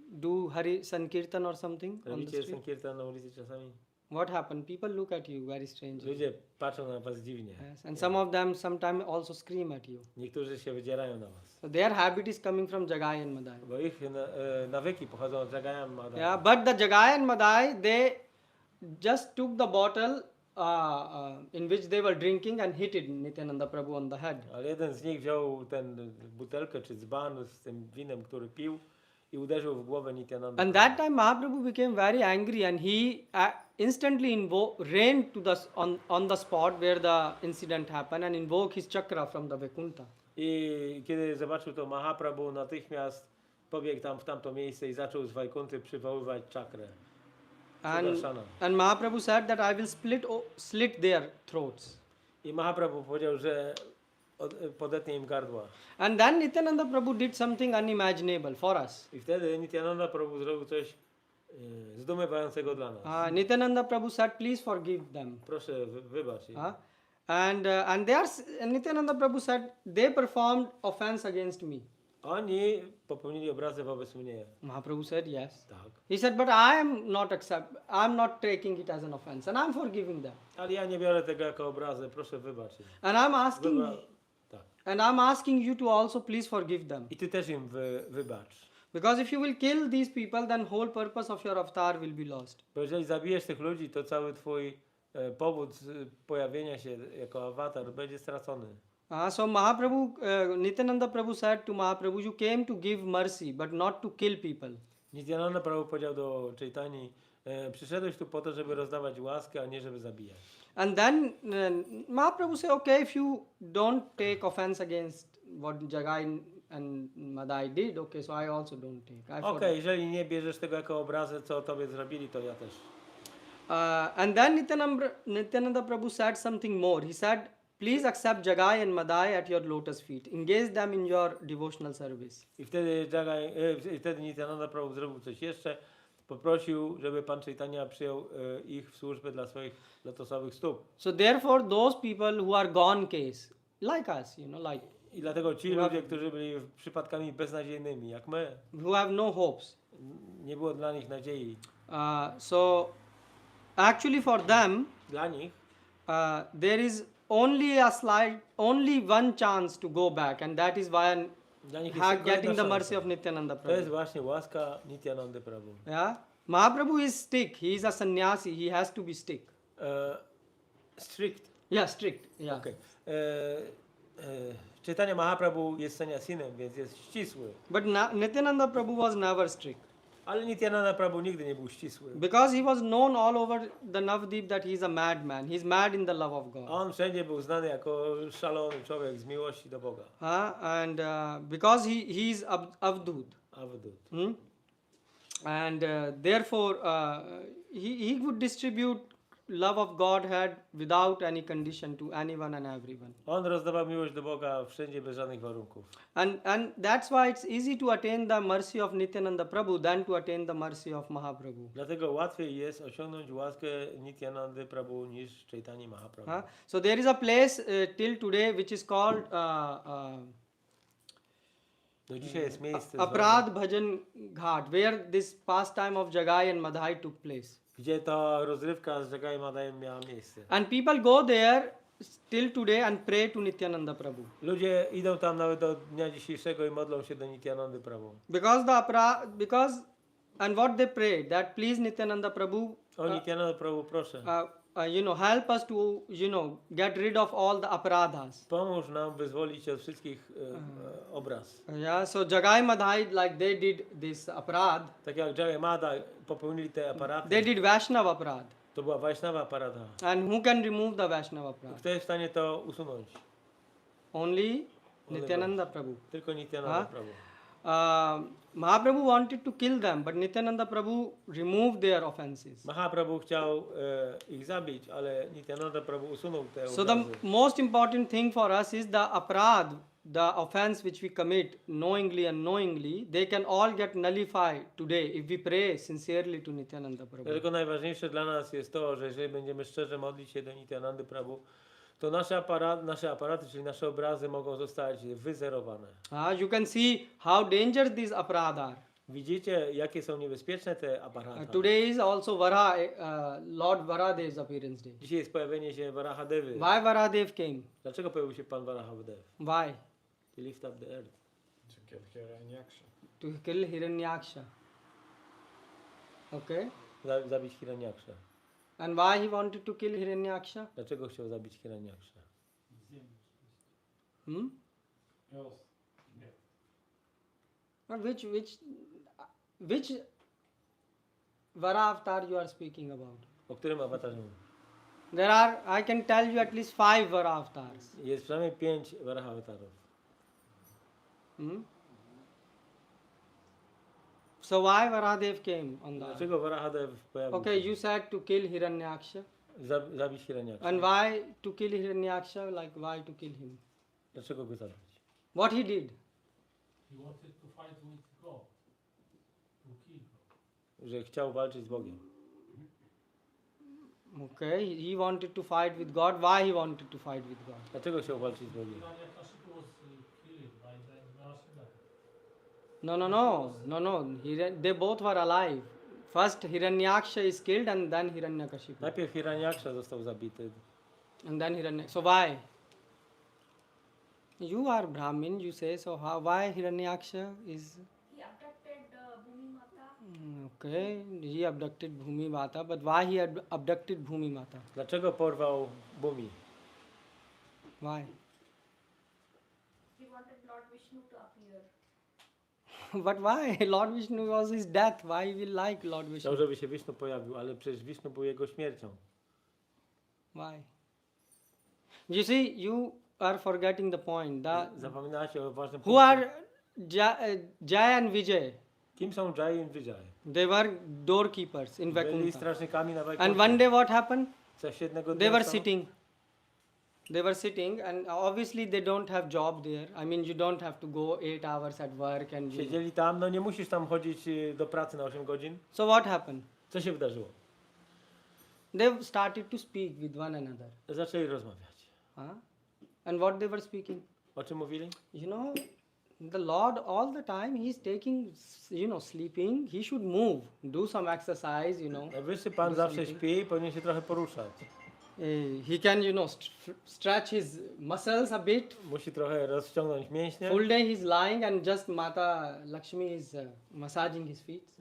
do Hari Sankirtan or something on the Robicie street? sankirtan na ulicy czasami? What happened? People look at you very strangely. Ludzie patrzą na was dziwnie. Yes, and some of them sometimes also scream at you. Niektórzy się wydzierają na was. So their habit is coming from Jagai and Madai. Bo ich nawyki pochodzą od Jagaya Madai. Yeah, but the Jagai and Madai, they just took the bottle in which they were drinking and hit it Nityananda Prabhu on the head. Ale jeden z nich wziął tę butelkę czy dzban z tym winem, który pił i uderzył w głowę Nityananda. And that time Mahaprabhu became very angry and he instantly ran to on the spot where the incident happened and invoked his chakra from the Vaikuntha. I kiedy zobaczył to Mahaprabhu, natychmiast pobiegł tam w tamto miejsce i zaczął z Wajkunty przywoływać czakrę. And Mahaprabhu said that I will slit their throats. I Mahaprabhu powiedział, że podetnie im gardła. And then Nityananda Prabhu did something unimaginable for us. I wtedy Nityananda Prabhu zrobił coś zdumiewającego dla nas. Nityananda Prabhu said, please forgive them. Proszę, wybacz im. And Nityananda Prabhu said, they performed offense against me. Oni popełnili obrazę wobec mnie. Mahaprabhu said, yes. Tak. He said, but I'm not taking it as an offense and I'm forgiving them. Ale ja nie biorę tego jako obrazę, proszę wybacz im. And Tak. I'm asking you to also please forgive them. I ty też im wybacz. Because if you will kill these people, then whole purpose of your avatar will be lost. Bo jeżeli zabijesz tych ludzi, to cały twój powód pojawienia się jako awatar będzie stracony. So Nityananda Prabhu said to Mahaprabhu, you came to give mercy, but not to kill people. Nityananda Prabhu powiedział do Chaitani, przyszedłeś tu po to, żeby rozdawać łaskę, a nie żeby zabijać. And then Mahaprabhu said, okay, if you don't take offense against what Jagai and Madai did, okay, so I also don't take. Okej, jeżeli nie bierzesz tego jako obrazę, co tobie zrobili, to ja też. And then Nityananda Prabhu said something more. He said, please accept Jagai and Madai at your lotus feet. Engage them in your devotional service. I wtedy Nityananda Prabhu zrobił coś jeszcze. Poprosił, żeby Pan Chaitanya przyjął ich w służbę dla swoich lotosowych stóp. So therefore, those people who are gone case, like us, like I dlatego ci ludzie, którzy byli przypadkami beznadziejnymi, jak my, who have no hopes. nie było dla nich nadziei. So actually for them, Dla nich there is only one chance to go back, and that is why Dla nich jest tylko getting jedna the mercy szansa. of Nityananda To jest Prabhu. właśnie łaska Nityanandy Prabhu. Yeah, Mahaprabhu is strict. He is a sannyasi. He has to be strict. Strict. Yeah, strict. Yeah. Okay. Chaitanya Mahaprabhu jest sannyasinem, więc jest ścisły. But Nityananda Prabhu was never strict Ale Nityananda Prabhu nigdy nie był ścisły. because he was known all over the Navdeep that he is a madman. He is mad in the love of God. On wszędzie był znany jako szalony człowiek z miłości do Boga. And because he is Avdut. Avadut. And therefore he would distribute love of Godhead without any condition to anyone and everyone. On rozdawał miłość do Boga wszędzie bez żadnych warunków. And that's why it's easy to attain the mercy of Nityananda Prabhu than to attain the mercy of Mahaprabhu. Dlatego łatwiej jest osiągnąć łaskę Nityanandy Prabhu niż Chaitanya Mahaprabhu. So there is a place till today which is called Do dzisiaj jest miejsce, Aprad Bhajan Ghat, where this pastime of Jagai and Madhai took place. gdzie ta rozrywka z Jagai Madajem miała miejsce. And people go there till today and pray to Nityananda Prabhu. Ludzie idą tam nawet do dnia dzisiejszego i modlą się do Nityanandy Prabhu. Because and what they pray that please Nityananda Prabhu O Nityananda Prabhu, proszę. help us to get rid of all the aparadhas. Pomóż nam wyzwolić się od wszystkich obraz. Yeah, so Jagai Madhai, like they did this aparad, Tak jak Jagai Madai popełnili te aparaty, they did Vaishnava aparad. to była Vaishnava aparata. And who can remove the Vaishnava aparad? Kto jest w stanie to usunąć? Only Nityananda Prabhu. Tylko Nityananda Prabhu. Mahaprabhu wanted to kill them, but Nityananda Prabhu removed their offenses. Mahaprabhu chciał ich zabić, ale Nityananda Prabhu usunął te So obrazy. the most important thing for us is the aparad, the offense which we commit knowingly and unknowingly, they can all get nullified today if we pray sincerely to Nityananda Prabhu. Dlatego najważniejsze dla nas jest to, że jeżeli będziemy szczerze modlić się do Nityanandy Prabhu, to nasze aparaty, czyli nasze obrazy mogą zostać wyzerowane. You can see how dangerous these aparad are. Widzicie, jakie są niebezpieczne te aparaty. Today is also Lord Varahadev's appearance day. Dzisiaj jest pojawienie się Varahadevy. Why Varahadev came? Dlaczego pojawił się Pan Varahadev? Why? To lift up the earth. To kill Hiranyaksha. To kill Hiranyaksha. Okay. Zabić Hiranyaksha. And why he wanted to kill Hiranyaksha? Dlaczego chciał zabić Hiranyaksha? Which Vara avatar you are speaking about? O którym awatarze mówię? There are, I can tell you at least 5 Vara avatars. Jest przynajmniej 5 Varahawatarów. So why Varahadev came on that? Dlaczego Varahadev pojawił Okay, się? you said to kill Hiranyaksha. Zabić Hiranyaksha. And why to kill Hiranyaksha? Like why to kill him? Dlaczego go zabić? What he did? He wanted to fight with God, to kill God. Że chciał walczyć z Bogiem. Okay, he wanted to fight with God. Why he wanted to fight with God? Dlaczego chciał walczyć z Bogiem? Hiranyakashipu was killed by the Varahadeva. No. They both were alive. First Hiranyaksha is killed and then Hiranyakashipu. Najpierw Hiranyaksha został zabity. And then Hiranyaksha. So why? You are Brahmin, you say, so why Hiranyaksha is... He abducted Bhumi Mata. Okay, he abducted Bhumi Mata, but why he abducted Bhumi Mata? Dlaczego porwał Bhumi? Why? He wanted Lord Vishnu to appear. But why? Lord Vishnu was his death. Why he will like Lord Vishnu? Chciał, żeby się Wisznu pojawił, ale przecież Wisznu był jego śmiercią. Why? You see, you are forgetting the point. Zapominacie o ważnym Who are Jay and Vijay, Kim są Jai i Vijay? they were doorkeepers in Byli Vaikuntha. strażnikami na And Wajkuncie. one day what happened? Coś jednego They dnia were stało? sitting. They were sitting, and obviously they don't have job there. I mean, you don't have to go 8 hours at work and. Siedzieli tam, no nie musisz tam chodzić do pracy na 8 godzin. So what happened? Co się wydarzyło? They started to speak with one another. Zaczęli rozmawiać. Huh? And what they were speaking? O czym mówili? You know, the Lord all the time He's taking, sleeping. He should move, do some exercise. Najwyższy Pan Do zawsze something. śpi i powinien się trochę poruszać. He can, stretch his muscles a bit. Musi trochę rozciągnąć mięśnie. Full day he's lying and just Mata Lakshmi is massaging his feet.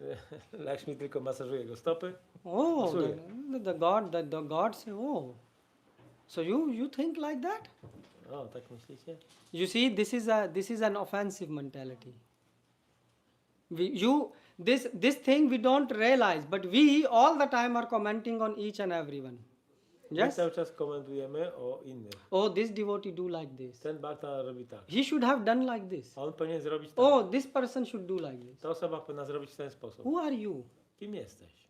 Lakshmi tylko masażuje jego stopy. Oh, Masuje. the God say, oh, so you think like that? O, tak myślicie? You see, this is an offensive mentality. This thing we don't realize, but we all the time are commenting on each and everyone. My Yes. cały czas komentujemy o innych. Oh, this devotee do like this. Ten bhakta robi tak. He should have done like this. A on powinien zrobić tak. Oh, this person should do like this. Ta osoba powinna zrobić w ten sposób. Who are you? Kim jesteś?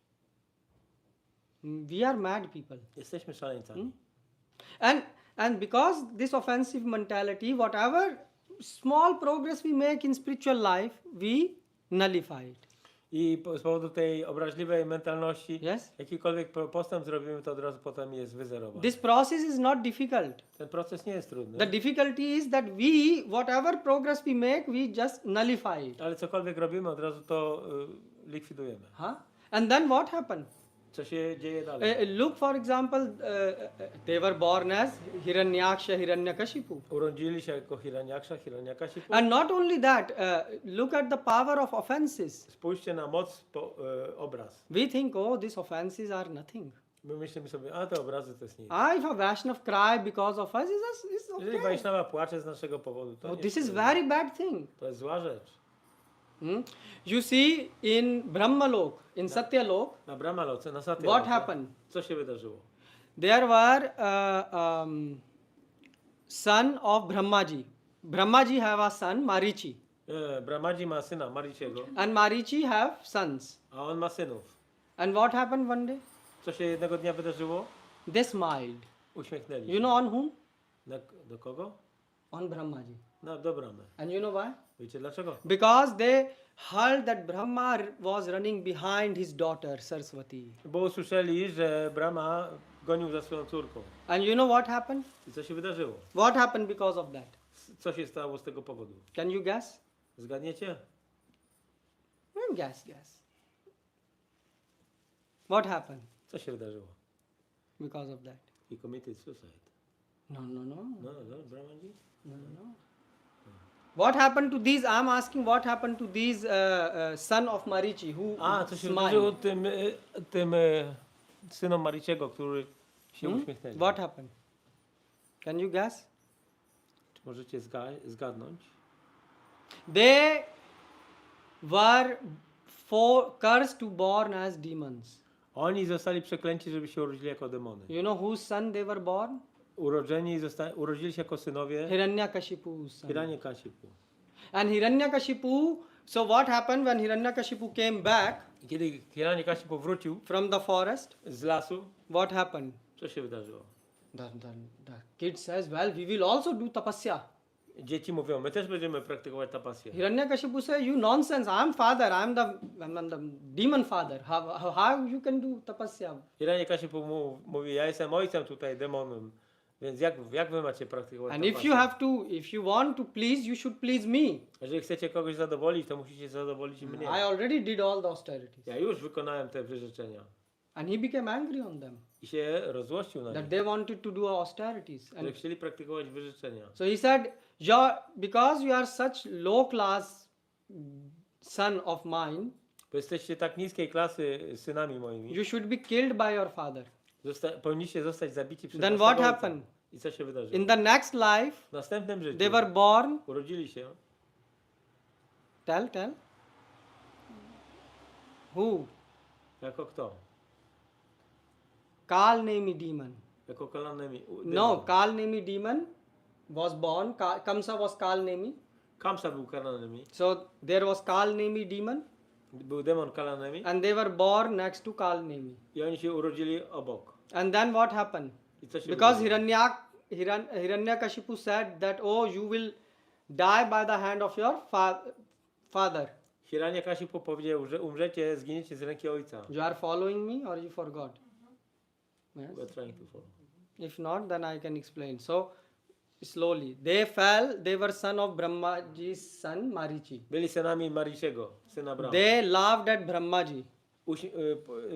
We are mad people. Jesteśmy szaleńcami. And because this offensive mentality, whatever small progress we make in spiritual life, we nullify it. I z powodu tej obraźliwej mentalności, Yes. jakikolwiek postęp zrobimy, to od razu potem jest wyzerowany. This process is not difficult. Ten proces nie jest trudny. The difficulty is that we, whatever progress we make, we just nullify it. Ale cokolwiek robimy, od razu to likwidujemy. Huh? And then what happened? Co się dzieje dalej? Look, for example, they were born as Hiranyaksha, Hiranyakashipu. Urodzili się jako Hiranyaksha, Hiranyakashipu. And not only that, look at the power of offenses. Spójrzcie na moc obraz. We think, oh, these offenses are nothing. My myślimy sobie, a te obrazy to jest nic. If a Vaishnav cry because of us, it's Jeżeli okay. Vaishnava płacze z naszego powodu, to, Oh, nie this jest is very bad thing. to jest zła rzecz. You see, in Brahmalok, in Satyalok, Na Brahmaloce, na Satya. what happened? Co się wydarzyło? There were son of Brahmaji. Brahmaji have a son, Marichi, Brahmaji ma syna, Mariciego, and Marichi have sons. a on ma synów. And what happened one day? Co się jednego dnia wydarzyło? They smiled. Uśmiechnęli się. You know on whom? Do kogo? On Brahmaji. Do Brahmy. And you know why? Wiecie dlaczego? Because they heard that Brahma was running behind his daughter Saraswati. Bo usłyszeli, że Brahma gonił za swoją córką. And you know what happened? I co się wydarzyło? What happened because of that? Co się stało z tego powodu? Can you guess? Zgadniecie? Guess. What happened Co się wydarzyło? because of that? He committed suicide. No. No, Brahmaji? What happened to these? I'm asking what happened to these son of Marichi who Co się wydarzyło smiled? tym synom Mariciego, który się uśmiechnęli? What happened? Can you guess? Czy możecie zgadnąć? They were cursed to born as demons. Oni zostali przeklęci, żeby się urodzili jako demony. You know whose son they were born? Urodzili się jako synowie Hiranyakashipu's son. Hiranyakashipu. And Hiranyakashipu, so what happened when Hiranyakashipu came back Kiedy Hiranyakashipu wrócił from the forest? z lasu, What happened? co się wydarzyło? The kid says, well, we will also do tapasya. Dzieci mówią, my też będziemy praktykować tapasję. Hiranyakashipu says, you nonsense, I'm father, I'm the demon father. How you can do tapasya? Hiranyakashipu mówi, ja jestem ojcem tutaj, demonem. Więc jak wy macie praktykować And tapasję? if you want to please, you should please me. Jeżeli chcecie kogoś zadowolić, to musicie zadowolić mnie. I already did all the austerities. Ja już wykonałem te wyrzeczenia. And he became angry on them, I się rozłościł na that nich, they wanted to do austerities. że And chcieli praktykować wyrzeczenia. so he said, because you are such low class son of mine, Bo jesteście tak niskiej klasy synami moimi. you should be killed by your father. Powinniście zostać zabici przez Then waszego what ojca. happened? I co się wydarzyło? In the next life, W następnym życiu they were born. urodzili się. Tell. Who? Jako kto? Kalnemi demon. Jako kolanymi. No, Kalnemi demon was born. Kamsa was Kalnemi. Kamsa był Kalanemi. So there was Kalnemi demon, Był demon Kalanemi. and they were born next to Kalnemi. I oni się urodzili obok. And then what happened? I co się Because wydarzyło? Hiranyakashipu said that, oh, you will die by the hand of your father. Hiranyakashipu powiedział, że umrzecie, zginiecie z ręki ojca. You are following me or you forgot? Yes. We're trying to follow. If not, then I can explain. So, slowly. They fell, they were son of Brahmaji's son, Marichi. Byli synami Mariciego, syna Brahma. They laughed at Brahmaji.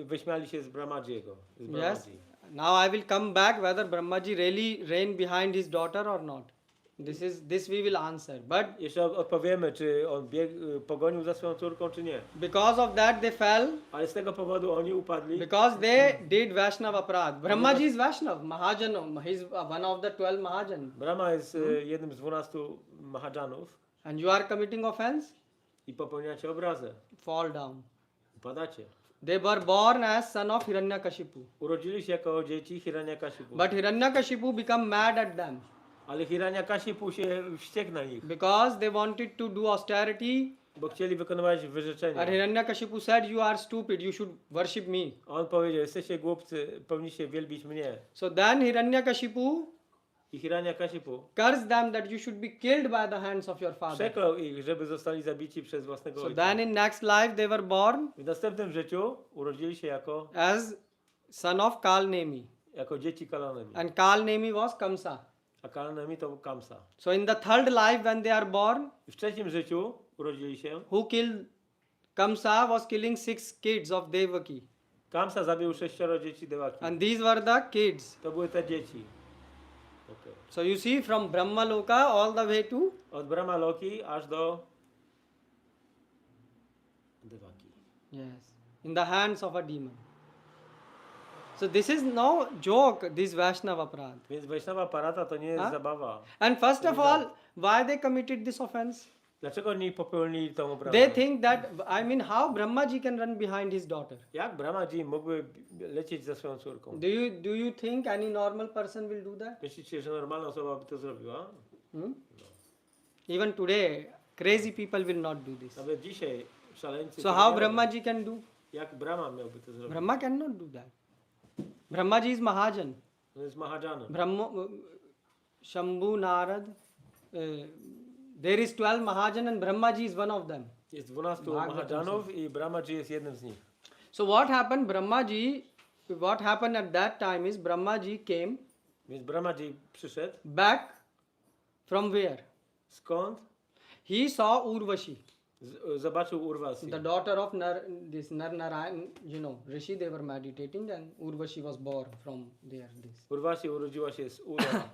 Wyśmiali się z Brahmadziego. Z Yes. Brahmadzi. Now I will come back whether Brahmaji really reigned behind his daughter or not. This we will answer. But Jeszcze odpowiemy, czy on pogonił za swoją córką, czy nie. because of that they fell, Ale z tego powodu oni upadli. because they did Vaishnava Aparadh. Brahmaji is Vaishnav, Mahajan. He's one of the 12 Mahajan. Brahma jest jednym z 12 Mahadżanów And you are committing offense? i popełniacie obrazę. Fall down. Upadacie. They were born as son of Hiranyakashipu. Urodzili się jako dzieci Hiranyakashipu. But Hiranyakashipu become mad at them Ale Hiranyakashipu się wściekł na nich, because they wanted to do austerity. bo chcieli wykonywać And wyrzeczenia. Hiranyakashipu said, you are stupid, you should worship me. A on powiedział, jesteście głupcy, powinniście wielbić mnie. So then Hiranyakashipu I Hiranyakashipu cursed them that you should be killed by the hands of your father. przeklął ich, żeby zostali zabici przez własnego So ojca. then in next life they were born W następnym życiu urodzili się as son of Kalnemi. jako dzieci Kalanemi. And Kalnemi was Kamsa. A Kalanemi to Kamsa. So in the third life when they are born, I w trzecim życiu urodzili się. who killed Kamsa was killing 6 kids of Devaki. Kamsa zabił 6 dzieci Dewaki. And these were the kids. To były te dzieci. Okay. So you see from Brahma Loka all the way to Od Brahma Loki aż do Dewaki. yes, in the hands of a demon. So this is no joke, this Vaishnava Aparadh. Więc Vaishnava Parata to nie jest A? zabawa. And first of all, why they committed this offense? Dlaczego oni popełnili tą obrazę? They think that, I mean, how Brahmaji can run behind his daughter? Jak Brahmaji mógłby lecieć za swoją córką? Do you think any normal person will do that? Myślicie, że normalna osoba by to zrobiła? Hmm? Even today, crazy people will not do this. Nawet dzisiaj szaleńcy... So tego how nie robią. Brahmaji can do? Jak Brahma miałby to zrobić? Brahma cannot do that. Brahmaji is Mahajan. On jest Mahadżanem. Brahma, Shambhu, Narad. There is 12 Mahajan and Brahmaji is one of them. Jest 12 Bhagavatam Mahadżanów i Brahmaji jest jednym z nich. So what happened at that time is Brahmaji came Więc Brahmaji przyszedł. back from where? Skąd? He saw Urvashi, Zobaczył Urwasi. the daughter of Nar Narayan, Rishi, they were meditating and Urvashi was born from there. Urwasi urodziła się z Ura.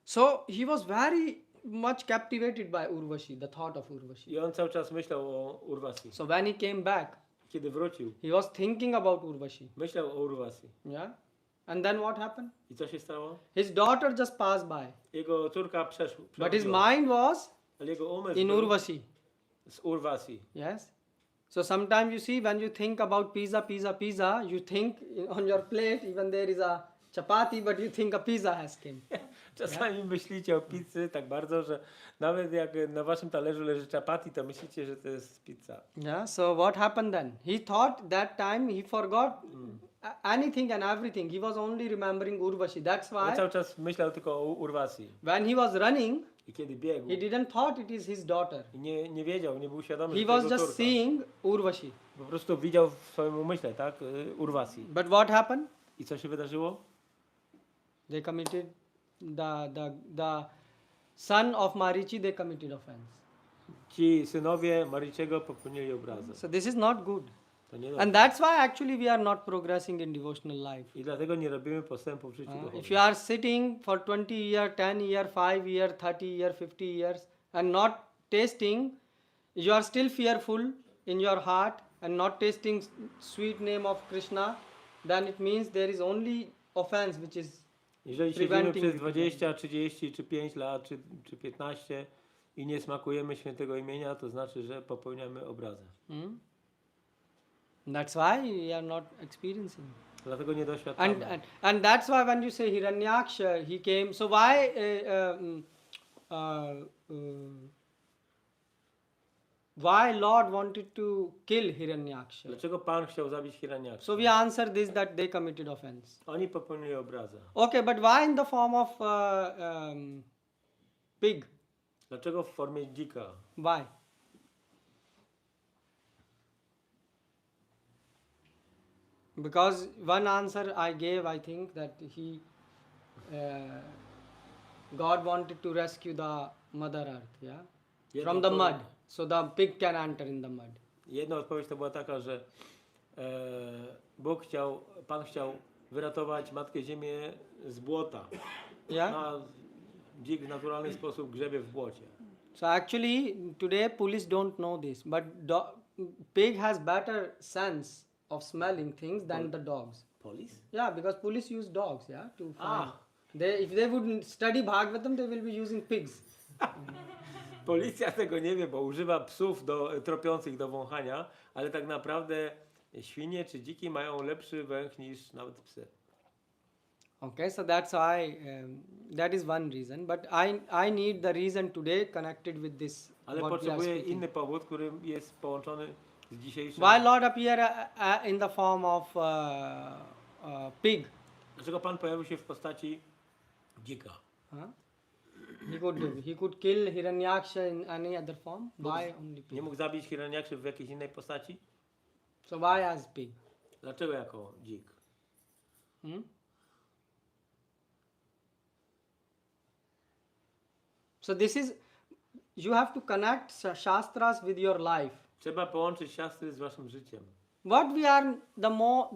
So he was very much captivated by Urvashi, the thought of Urvashi. I on cały czas myślał o Urwasi. So when he came back, Kiedy wrócił, he was thinking about Urvashi. myślał o Urwasi. Yeah. And then what happened? I co się stało? His daughter just passed by. Jego córka przeszła. But his mind was Ale jego umysł in był Urvashi. z Urwasi. Yes. So sometimes you see when you think about pizza, you think on your plate even there is a chapati, but you think a pizza has came. Czasami myślicie o pizzy tak bardzo, że nawet jak na waszym talerzu leży chapati, to myślicie, że to jest pizza. Yeah. So what happened then? He thought that time he forgot anything and everything. He was only remembering Urvashi. That's On why cały czas myślał tylko o Urwasi. when he was running, I kiedy biegł, he didn't thought it is his daughter. i nie wiedział, nie był świadomy, He że to was jego just córka. seeing Urvashi. Po prostu widział w swoim umyśle, tak? Urwasi. But what happened? I co się wydarzyło? They committed the son of Marichi, they committed offense. Ci synowie Mariciego popełnili obrazę. So this is not good. To nie And dobrze. that's why actually we are not progressing in devotional life. I dlatego nie robimy postępu w życiu duchowym. If you are sitting for 20 years, 10 years, 5 years, 30 years, 50 years and not tasting, you are still fearful in your heart and not tasting sweet name of Krishna, then it means there is only offense which is Jeżeli siedzimy preventing przez you. 20, 30 czy 5 lat, czy 15 i nie smakujemy świętego imienia, to znaczy, że popełniamy obrazę. That's why we are not experiencing. Dlatego nie doświadczamy. And that's why when you say Hiranyaksha, he came. So why why Lord wanted to kill Hiranyaksha. Dlaczego Pan chciał zabić Hiranyaksza? So we answer this that they committed offense. Oni popełnili obrazę. Okay, but why in the form of pig? Dlaczego w formie dzika? Why? Because one answer I gave, I think that God wanted to rescue the Mother Earth, yeah, from the mud, so the pig can enter in the mud. Jedna odpowiedź to była taka, że Pan chciał wyratować Matkę Ziemię z błota. Yeah. A dzik w naturalny sposób grzebie w błocie. So actually, today police don't know this, but pig has better sense of smelling things than the dogs. Police? Yeah, because police use dogs, yeah, to find. Ah. If they would study Bhagavatam, they will be using pigs. Policja tego nie wie, bo używa psów tropiących do wąchania, ale tak naprawdę świnie czy dziki mają lepszy węch niż nawet psy. Okay, so that's why that is one reason. But I need the reason today connected with this. Ale what we are potrzebuję speaking. inny powód, który jest połączony z dzisiejszym. Why Lord appear in the form of pig? Dlaczego Pan pojawił się w postaci dzika? Huh? He could kill Hiranyaksha in any other form. Why only Nie pig? mógł zabić Hiraniakszy w jakiejś innej postaci? So why as pig? Dlaczego jako dzik? Hmm? So this is, you have to connect shastras with your life. Trzeba połączyć siastry z waszym życiem. What we are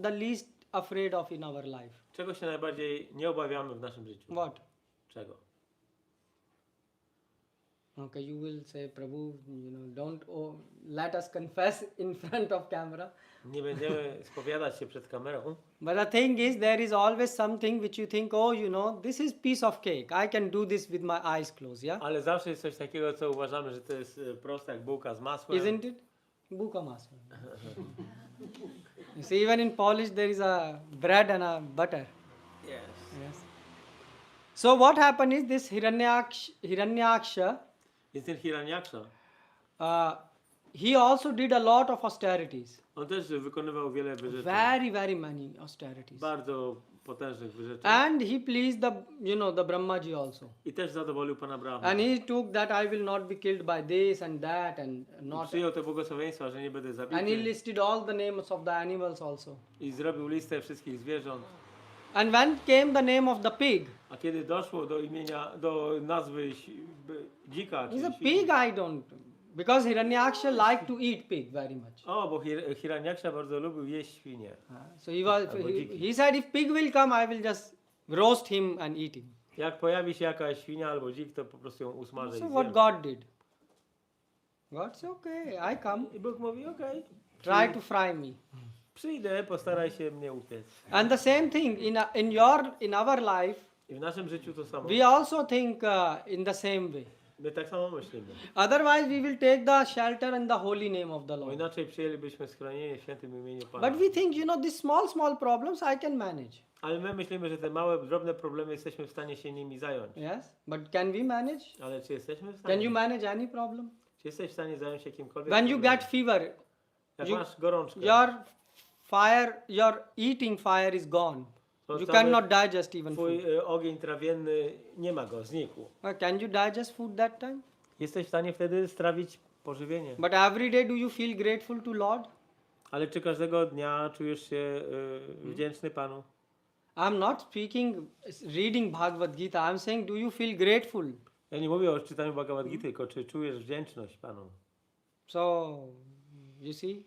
the least afraid of in our life? Czego się najbardziej nie obawiamy w naszym życiu? What? Czego? Okay, you will say, Prabhu, don't let us confess in front of camera. Nie będziemy spowiadać się przed kamerą. But the thing is, there is always something which you think, this is piece of cake. I can do this with my eyes closed, yeah? Ale zawsze jest coś takiego, co uważamy, że to jest proste jak bułka z masłem. Isn't it? Buka masla. You see, even in Polish, there is a bread and a butter. Yes. So what happened is this Hiranyaksha, Jest ten Hiranyaksha. he also did a lot of austerities. On też wykonywał wiele wyrzeczeń. Very, very many austerities. Bardzo potężnych wyrzeczeń. And he pleased the Brahmaji also. I też zadowolił Pana Brahma. And he took that I will not be killed by this and that and not. Przyjął te błogosławieństwa, że nie będę And he zabity. listed all the names of the animals also. I zrobił listę wszystkich zwierząt. And when came the name of the pig, A kiedy doszło do nazwy dzika, he's a czyli pig I don't. Because Hiranyaksha liked to eat pig very much. bo Hiranyaksha bardzo lubił jeść świnie. So he said if pig will come, I will just roast him and eat him. Jak pojawi się jakaś świnia albo dzik, to po prostu ją usmażę So i what zjem. God did? God said, okay, I come. I Bóg mówi, okej, Try to fry me. przyjdę, postaraj się mnie upiec. And the same thing in our life, I w naszym życiu to samo. we also think in the same way. My tak samo myślimy. Otherwise, we will take the shelter in the holy name of the Bo Lord. inaczej przyjęlibyśmy schronienie w świętym imieniu Pana. But we think, these small problems I can manage. Ale my myślimy, że te małe, drobne problemy jesteśmy w stanie się nimi zająć. Yes, but can we manage? Ale czy jesteśmy w stanie? Can you manage any problem? Czy jesteś w stanie zająć się jakimkolwiek When you problemem? get fever, Jak you- masz gorączkę, your eating fire is gone. to You cały cannot digest even food. twój ogień trawienny nie ma go, znikł. Can you digest food that time? Jesteś w stanie wtedy strawić pożywienie. But every day do you feel grateful to Lord? Ale czy każdego dnia czujesz się wdzięczny Panu? I'm not speaking, reading Bhagavad Gita. I'm saying, do you feel grateful? Ja nie mówię o czytaniu Bhagavad Gita, tylko czy czujesz wdzięczność Panu? So, you see,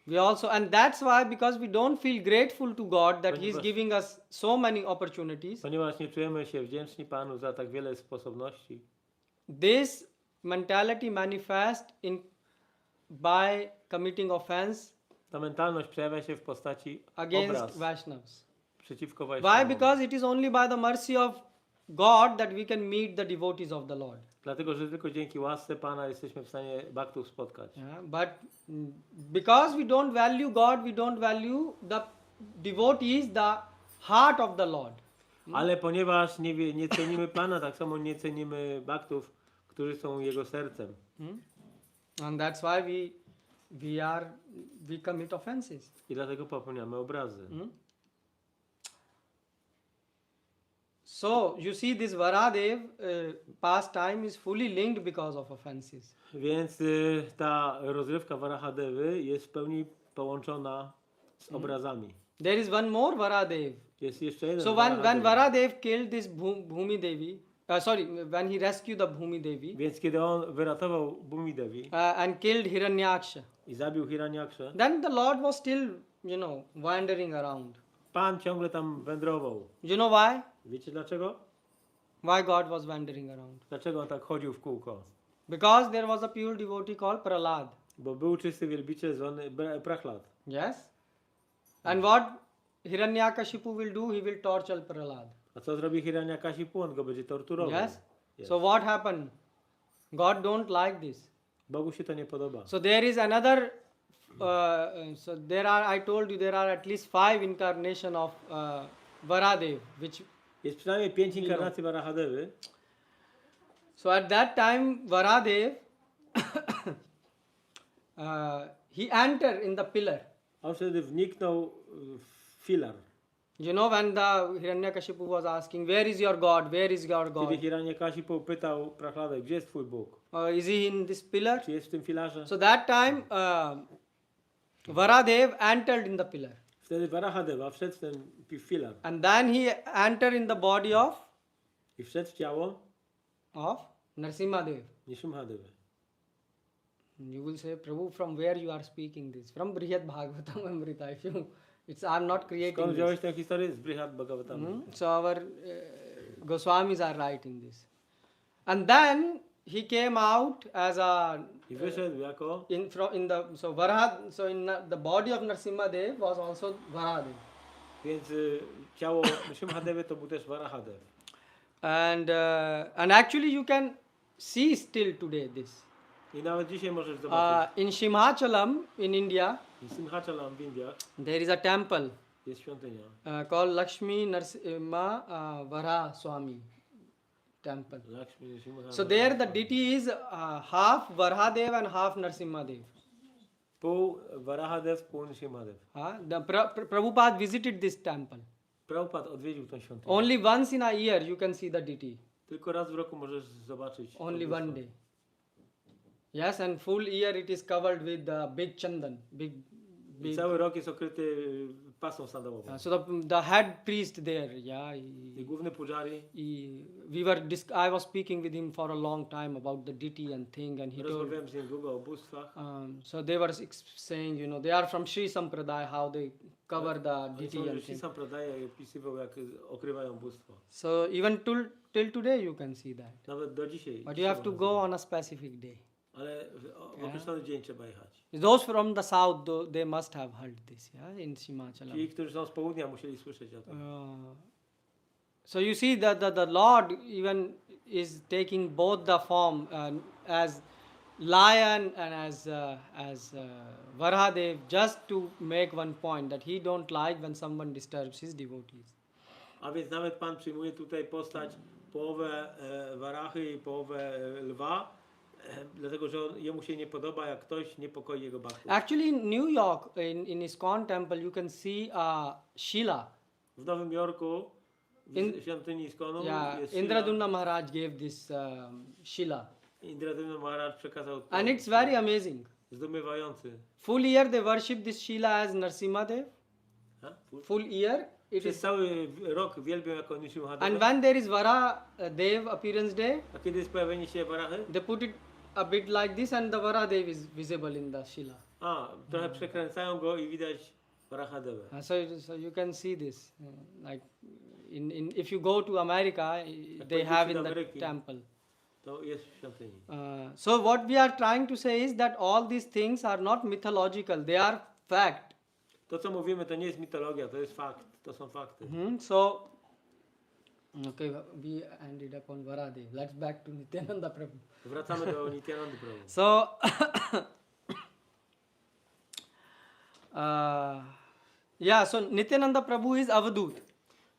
we also, and that's why, because we don't feel grateful to God that He's giving us so many opportunities, Ponieważ nie czujemy się wdzięczni Panu za tak wiele sposobności, this mentality manifests by committing offense ta mentalność przejawia się w postaci against obraz Vaishnavas. przeciwko Why? Wajsznawom. Because it is only by the mercy of God that we can meet the devotees of the Lord. Dlatego, że tylko dzięki łasce Pana jesteśmy w stanie baktów spotkać. Yeah, but because we don't value God, we don't value the devotees, the heart of the Lord. Ale ponieważ nie cenimy Pana, tak samo nie cenimy baktów, którzy są jego sercem. And that's why we commit offenses. I dlatego popełniamy obrazy. So you see, this Varahadev pastime is fully linked because of offenses. Więc ta rozrywka Varahadevy jest w pełni połączona z obrazami. There is one more Varahadev. Jest jeszcze jeden So when Varahadev. Varahadev killed this Bhumi Devi, when he rescued the Bhumi Devi Więc kiedy on wyratował Bhumi Devi and killed Hiranyaksha, i zabił Hiranyaksha, then the Lord was still, wandering around. Pan ciągle tam wędrował. You know why? Wiecie dlaczego? Why God was wandering around? Dlaczego on tak chodził w kółko? Because there was a pure devotee called Prahlad. Bo był czysty wielbiciel zwany Prahlad. Yes? And what Hiranyakashipu will do? He will torture Prahlad. A co zrobi Hiranyakashipu? On go będzie torturował. Yes? Yes. So what happened? God don't like this. Bogu się to nie podoba. So there is another, I told you there are at least 5 incarnation of Varahadev, which, Jest przynajmniej 5 inkarnacji Varahadevy. so at that time Varahadev, he entered in the pillar. On wtedy wniknął w filar. When the Hiranyakashipu was asking, where is your God? Where is your Kiedy God? Hiranyakashipu pytał Prahladę, gdzie jest twój Bóg? Is he in this pillar? Czy jest w tym filarze? So that time Varahadev entered in the pillar. Wtedy Varahadeva wszedł w ten filar And then he entered in the body of i wszedł w ciało Narsimhadev. Nrsimhadevy. You will say, Prabhu, from where you are speaking this? From Brihad Bhagavatam Amrita. I'm not creating Skąd this. wziąłeś tę historię? Z Brihad Bhagavatam. So our Goswamis are writing this. And then he came out as a I wyszedł jako in the body of Narsimhadev was also Varahadev. więc ciało Nrsimhadevy to był też Varahadev. And actually you can see still today this. I nawet dzisiaj możesz zobaczyć. In Shimachalam in India, W Simhachalam w Indiach there is a temple jest świątynia. called Lakshmi Narsimha Vara Swami temple. Lakshmi Nrsimha. So there the deity is half Varahadev and half Narsimhadev. Pół Varahadev, pół Nrsimhadev. Prabhupada visited this temple. Prabhupada odwiedził tę świątynię. Only once in a year you can see the deity. Tylko raz w roku możesz zobaczyć. Only to one bóstwo. day. Yes, and full year it is covered with big chandan, I big. cały rok jest okryty pasą sandałową. So the head priest there, I główny pujari, I was speaking with him for a long time about the deity and thing, and he told. rozmawiałem z nim długo o bóstwach. So they were saying, they are from Sri Sampradaya, how they cover the deity and Jeśli thing. sam podaje i opisywał, jak okrywają bóstwo. So even till today you can see that. Nawet do dzisiaj. But you have to go on a specific day. Ale w określony dzień trzeba jechać. Those from the south, they must have heard this, in Shimachalam. Ci, którzy są z południa, musieli słyszeć o tym. So you see that the Lord even is taking both the form as lion and as Varahadev, just to make one point that he don't like when someone disturbs his devotees. A więc nawet Pan przyjmuje tutaj postać połowę warachy i połowę lwa, dlatego że jemu się nie podoba, jak ktoś niepokoi jego bhakków. Actually, in New York, in ISKCON temple, you can see a Shila. W Nowym Jorku, In- w świątyni Iskonu, Yeah, jest Indradumna Maharaj gave this Shila. Indradumna Maharaj przekazał to. And it's very amazing. Zdumiewający. Full year they worship this Shila as Narsimhadev. Ha? Full year it Przez is. cały rok wielbią jako And Nrsimhadeva. when there is Varahadev appearance day, A kiedy jest pojawienie się warachy? they put it a bit like this and the Varahadev is visible in the Shila. Trochę przekręcają go i widać Varahadevę. So you can see this. Like if you go to America, they have in the Ameryki. temple. To jest w świątyni. So what we are trying to say is that all these things are not mythological, they are fact. To, co mówimy, to nie jest mitologia, to jest fakt. To są fakty. So, okay, we ended up on Varahadev. Let's back to Nityananda Prabhu. Wracamy do Nityanandy Prabhu. So, so Nityananda Prabhu is Avadut.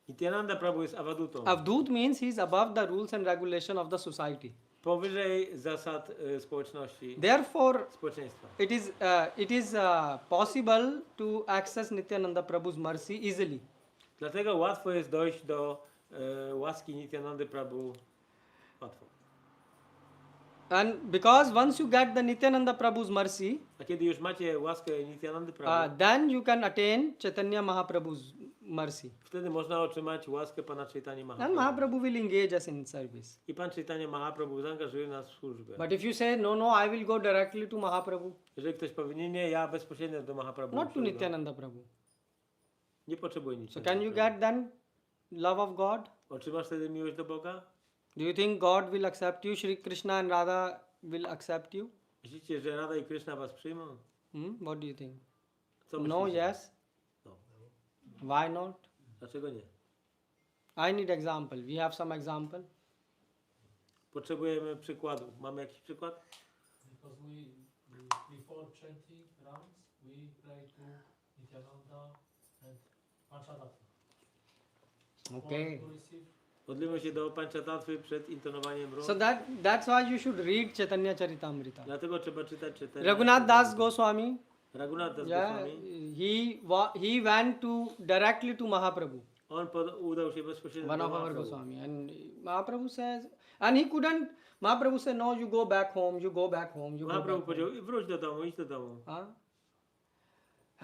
Nityananda Prabhu jest awadutą. Avadut means he is above the rules and regulation of the society. powyżej zasad społeczności, Therefore, społeczeństwa. it is possible to access Nityananda Prabhu's mercy easily. Dlatego łatwo jest dojść do łaski Nityanandy Prabhu. Łatwo. And because once you get the Nityananda Prabhu's mercy, A kiedy już macie łaskę Nityanandy Prabhu, then you can attain Chaitanya Mahaprabhu's mercy. wtedy można otrzymać łaskę Pana Chaitanya And Mahaprabhu. Mahaprabhu will engage us in service. I Pan Chaitanya Mahaprabhu zaangażuje nas w służbę. But if you say, no, I will go directly to Mahaprabhu, Jeżeli ktoś powie, nie, ja bezpośrednio do Mahaprabhu not to przyjdę. Nityananda Prabhu. Nie potrzebuję nic. So can you get then love of God? Otrzymasz wtedy miłość do Boga? Do you think God will accept you? Shri Krishna and Radha will accept you? Myślicie, że Radha i Krishna was przyjmą? What do you think? Co No, myślicie? yes. No. Why not? Dlaczego nie? I need example. We have some example. Potrzebujemy przykładu. Mamy jakiś przykład? Because before chanting rounds, we pray to Nityananda and Panchatattva. Okay. To receive Modlimy się do Panchatatwy przed intonowaniem run. So that's why you should read Chaitanya Charitamrita. Dlatego trzeba czytać czytanie. Raghunath Das Goswami, Raghunath Das yeah, Goswami. he went to directly to Mahaprabhu, On udał się bezpośrednio one do of our Mahaprabhu. Goswami, and Mahaprabhu says, and he couldn't. Mahaprabhu said, no, you go back home, you go back home, you go Mahaprabhu back home. powiedział, wróć do domu, idź do domu.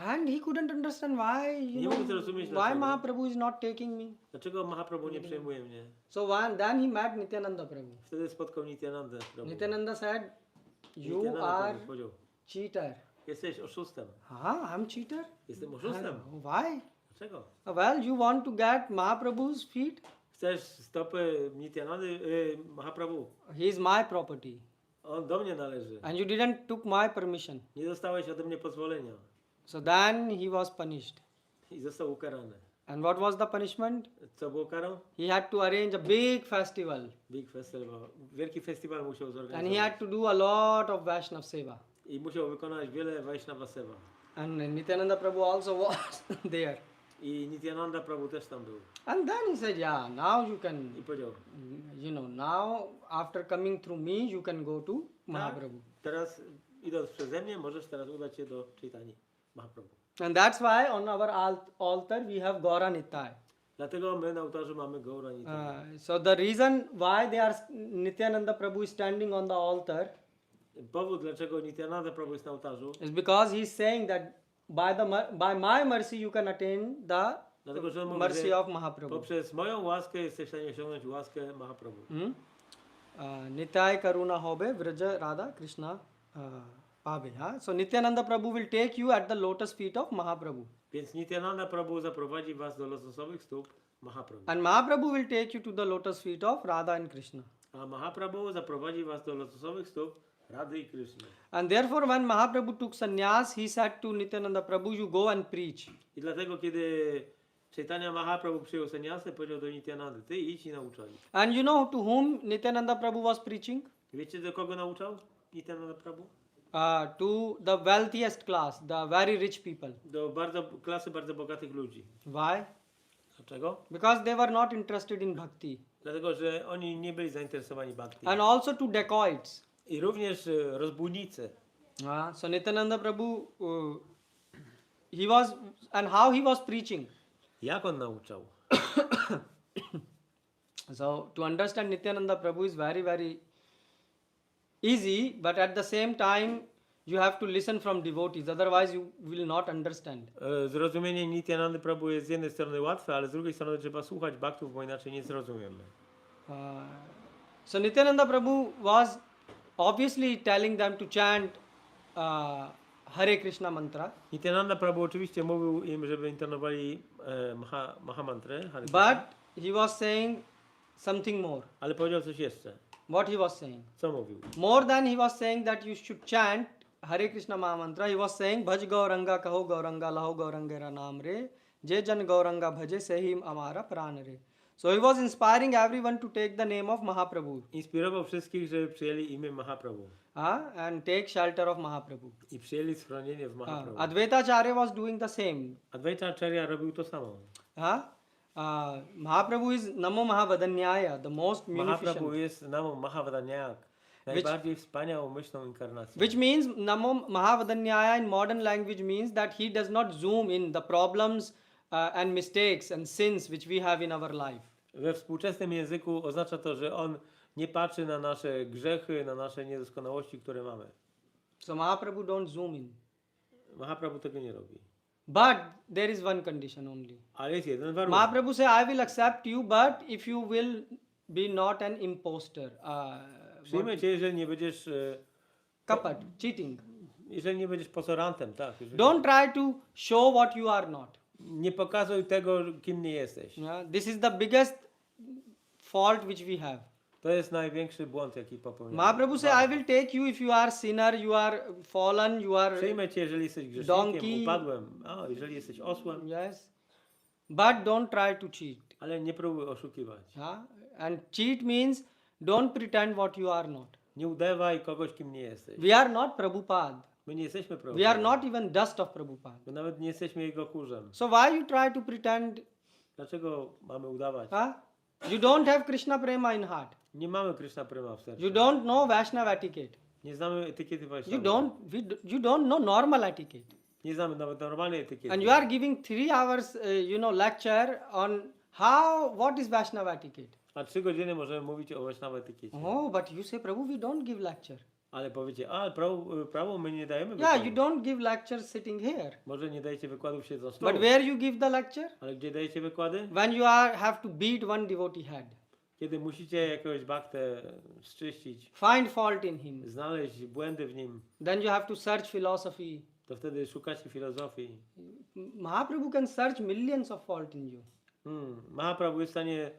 And he couldn't understand why, Nie mógł zrozumieć why dlaczego. Mahaprabhu is not taking me. Dlaczego Mahaprabhu nie przejmuje mnie? So then he met Nityananda Prabhu. Wtedy spotkał Nityanandę Prabhu. Nityananda said, you Nityananda are Prabhu powiedział, cheater. jesteś oszustem. I'm cheater? Jestem oszustem. Why? Dlaczego? Well, you want to get Mahaprabhu's feet? Chcesz stopy Nityanandy Mahaprabhu? He is my property. On do mnie należy. And you didn't took my permission. Nie dostałeś ode mnie pozwolenia. So then he was punished. I został ukarany. And what was the punishment? Co było karą? He had to arrange a big festival. Big Festival. Wielki festiwal musiał And he zorganizować. had to do a lot of Vaishnav seva. I musiał wykonać wiele Vaishnava seva. And Nityananda Prabhu also was there. I Nityananda Prabhu też tam był. And then he said, yeah, now you can, I powiedział, now after coming through me, you can go to Mahaprabhu. teraz idąc przeze mnie, możesz teraz udać się do Chaitanya Mahaprabhu. And that's why on our altar we have Gaura Nitai. Dlatego my na ołtarzu mamy Gaura Nityananda. So the reason why Nityananda Prabhu is standing on the altar Powód, dlaczego Nityananda Prabhu jest na ołtarzu, is because he is saying that by my mercy you can attain the dlatego, że on mówi, mercy że of Mahaprabhu. poprzez moją łaskę jesteś w stanie osiągnąć łaskę Mahaprabhu. Nitai Karuna Hobe Vraja Radha Krishna Pabe. So Nityananda Prabhu will take you at the lotus feet of Mahaprabhu. Więc Nityananda Prabhu zaprowadzi was do lotosowych stóp Mahaprabhu. And Mahaprabhu will take you to the lotus feet of Radha and Krishna. A Mahaprabhu zaprowadzi was do lotosowych stóp Rady i Krishny. And therefore when Mahaprabhu took sannyas, he said to Nityananda Prabhu, you go and preach. I dlatego, kiedy Chaitanya Mahaprabhu przyjął sannyasę, powiedział do Nityanandy, ty idź i nauczaj. And you know to whom Nityananda Prabhu was preaching? Wiecie, do kogo nauczał Nityananda Prabhu? To the wealthiest class, the very rich people. Do klasy bardzo bogatych ludzi. Why? Dlaczego? Because they were not interested in bhakti. Dlatego, że oni nie byli zainteresowani bhakti. And also to dacoits. I również rozbójnicy. So Nityananda Prabhu, how he was preaching. Jak on nauczał? So to understand Nityananda Prabhu is very, very easy, but at the same time you have to listen from devotees, otherwise you will not understand. Zrozumienie Nityanandy Prabhu jest z jednej strony łatwe, ale z drugiej strony trzeba słuchać bhaktów, bo inaczej nie zrozumiemy. So Nityananda Prabhu was obviously telling them to chant Hare Krishna mantra, Nityananda Prabhu oczywiście mówił im, żeby intonowali Mahamantrę, Hare Krishna, but he was saying something more. ale powiedział coś jeszcze. What he was saying? Co mówił? More than he was saying that you should chant Hare Krishna Mahamantra, he was saying Bhaj Gauranga Kaho Gauranga Laho Gaurangera Namre Je Jan Gauranga Bhaje Sehim Amara Pranare. So he was inspiring everyone to take the name of Mahaprabhu. Inspirował wszystkich, żeby przyjęli imię Mahaprabhu. And take shelter of Mahaprabhu. I przyjęli schronienie w Mahaprabhu. Advaitacharya was doing the same. Advaitacharya robił to samo. Mahaprabhu is Namo Mahavadanyaya, the most Mahaprabhu munificent. jest Namo Mahavadanyaya, najbardziej wspaniałą myślną inkarnacją. which means Namo Mahavadanyaya in modern language means that he does not zoom in the problems and mistakes and sins which we have in our life. We współczesnym języku oznacza to, że on nie patrzy na nasze grzechy, na nasze niedoskonałości, które mamy. So Mahaprabhu don't zoom in. Mahaprabhu tego nie robi. But there is one condition only. Ale jest jeden warunek. Mahaprabhu say, I will accept you, but if you will be not an imposter. Przyjmę cię, jeżeli nie będziesz Kapat, cheating. jeżeli nie będziesz pozorantem, tak. Don't try to show what you are not. Nie pokazuj tego, kim nie jesteś. This is the biggest fault which we have. To jest największy błąd, jaki popełniamy. Mahaprabhu say, I will take you if you are sinner, you are fallen, you are Przyjmę cię, jeżeli jesteś grzesznikiem, donkey. upadłem, jeżeli jesteś osłem, yes, but don't try to cheat. ale nie próbuj oszukiwać. And cheat means don't pretend what you are not. Nie udawaj kogoś, kim nie jesteś. We are not Prabhupada. My nie jesteśmy We Prabhupada. are not even dust of Prabhupada. My nawet nie jesteśmy jego kurzem. So why you try to pretend? Dlaczego mamy udawać? You don't have Krishna prema in heart. Nie mamy Krishna prema w sercu. You don't know Vaishnava etiquette. Nie znamy etykiety You Vaishnava. you don't know normal etiquette. Nie znamy nawet normalnej etykiety. And you are giving 3 hours, lecture on what is Vaishnava etiquette. A 3 godziny możemy mówić o Vaishnava etykiecie. Oh, but you say, Prabhu, we don't give lecture. Ale powiecie, prawo my nie dajemy Yeah, wykładów. you don't give lectures sitting here. Może nie dajecie wykładów siedząc But tu. where you give the lecture? Ale gdzie dajecie wykłady? When you have to beat one devotee head. Kiedy musicie jakiegoś baktę zczyścić, Find fault in him. znaleźć błędy w nim, Then you have to search philosophy. to wtedy szukacie filozofii. Mahaprabhu can search millions of fault in you. Mahaprabhu jest w stanie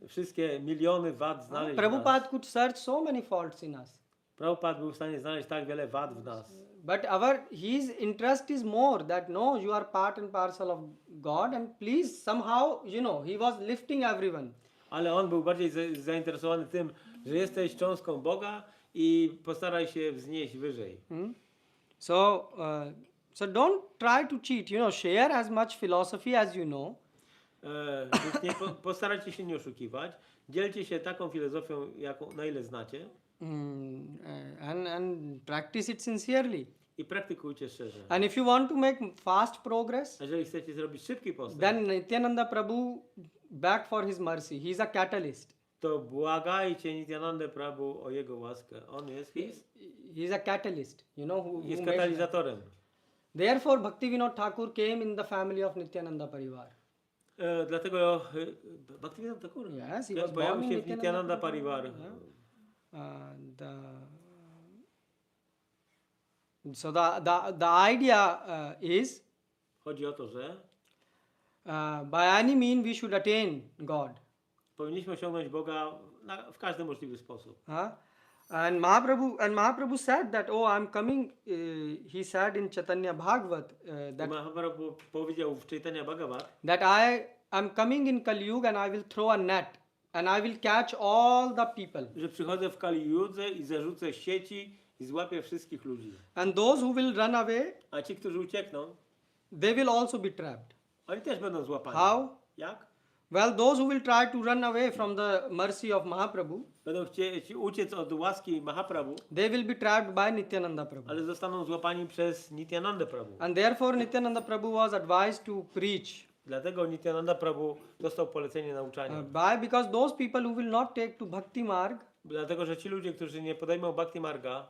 wszystkie miliony wad znaleźć w nas. Prabhupada could search so many faults in us. Prabhupada był w stanie znaleźć tak wiele wad w nas. But his interest is more that no, you are part and parcel of God and please somehow, he was lifting everyone. Ale on był bardziej zainteresowany tym, że jesteś cząstką Boga i postaraj się wznieść wyżej. So don't try to cheat, share as much philosophy as you know. Więc postarajcie się nie oszukiwać. Dzielcie się taką filozofią, na ile znacie. And practice it sincerely. I praktykujcie szczerze. And if you want to make fast progress, Jeżeli chcecie zrobić szybki postęp, then Nityananda Prabhu beg for his mercy. He's a catalyst. to błagajcie Nityananda Prabhu o jego łaskę. On jest He's a catalyst, who jest makes katalizatorem. Therefore, Bhaktivinoda Thakur came in the family of Nityananda Parivar. Dlatego Bhaktivinoda Thakur Yes, he was born pojawił in się w Nityananda Nityananda Parivar. So the idea is Chodzi o to, że by any mean we should attain God. powinniśmy osiągnąć Boga w każdy możliwy sposób. And Mahaprabhu said that, I'm coming, he said in Chaitanya Bhagavat, that Mahaprabhu powiedział w Chaitanya Bhagavat, that I am coming in Kali Yuga and I will throw a net and I will catch all the people. że przychodzę w Kali Judze i zarzucę sieci i złapię wszystkich ludzi. And those who will run away, A ci, którzy uciekną, they will also be trapped. oni też będą złapani. How? Jak? Well, those who will try to run away from the mercy of Mahaprabhu, Będą chcieć uciec od łaski Mahaprabhu, they will be trapped by Nityananda Prabhu. ale zostaną złapani przez Nityananda Prabhu. And therefore Nityananda Prabhu was advised to preach. Dlatego Nityananda Prabhu dostał polecenie nauczania. Because those people who will not take to Bhakti Marg, Dlatego, że ci ludzie, którzy nie podejmą Bhakti Marga,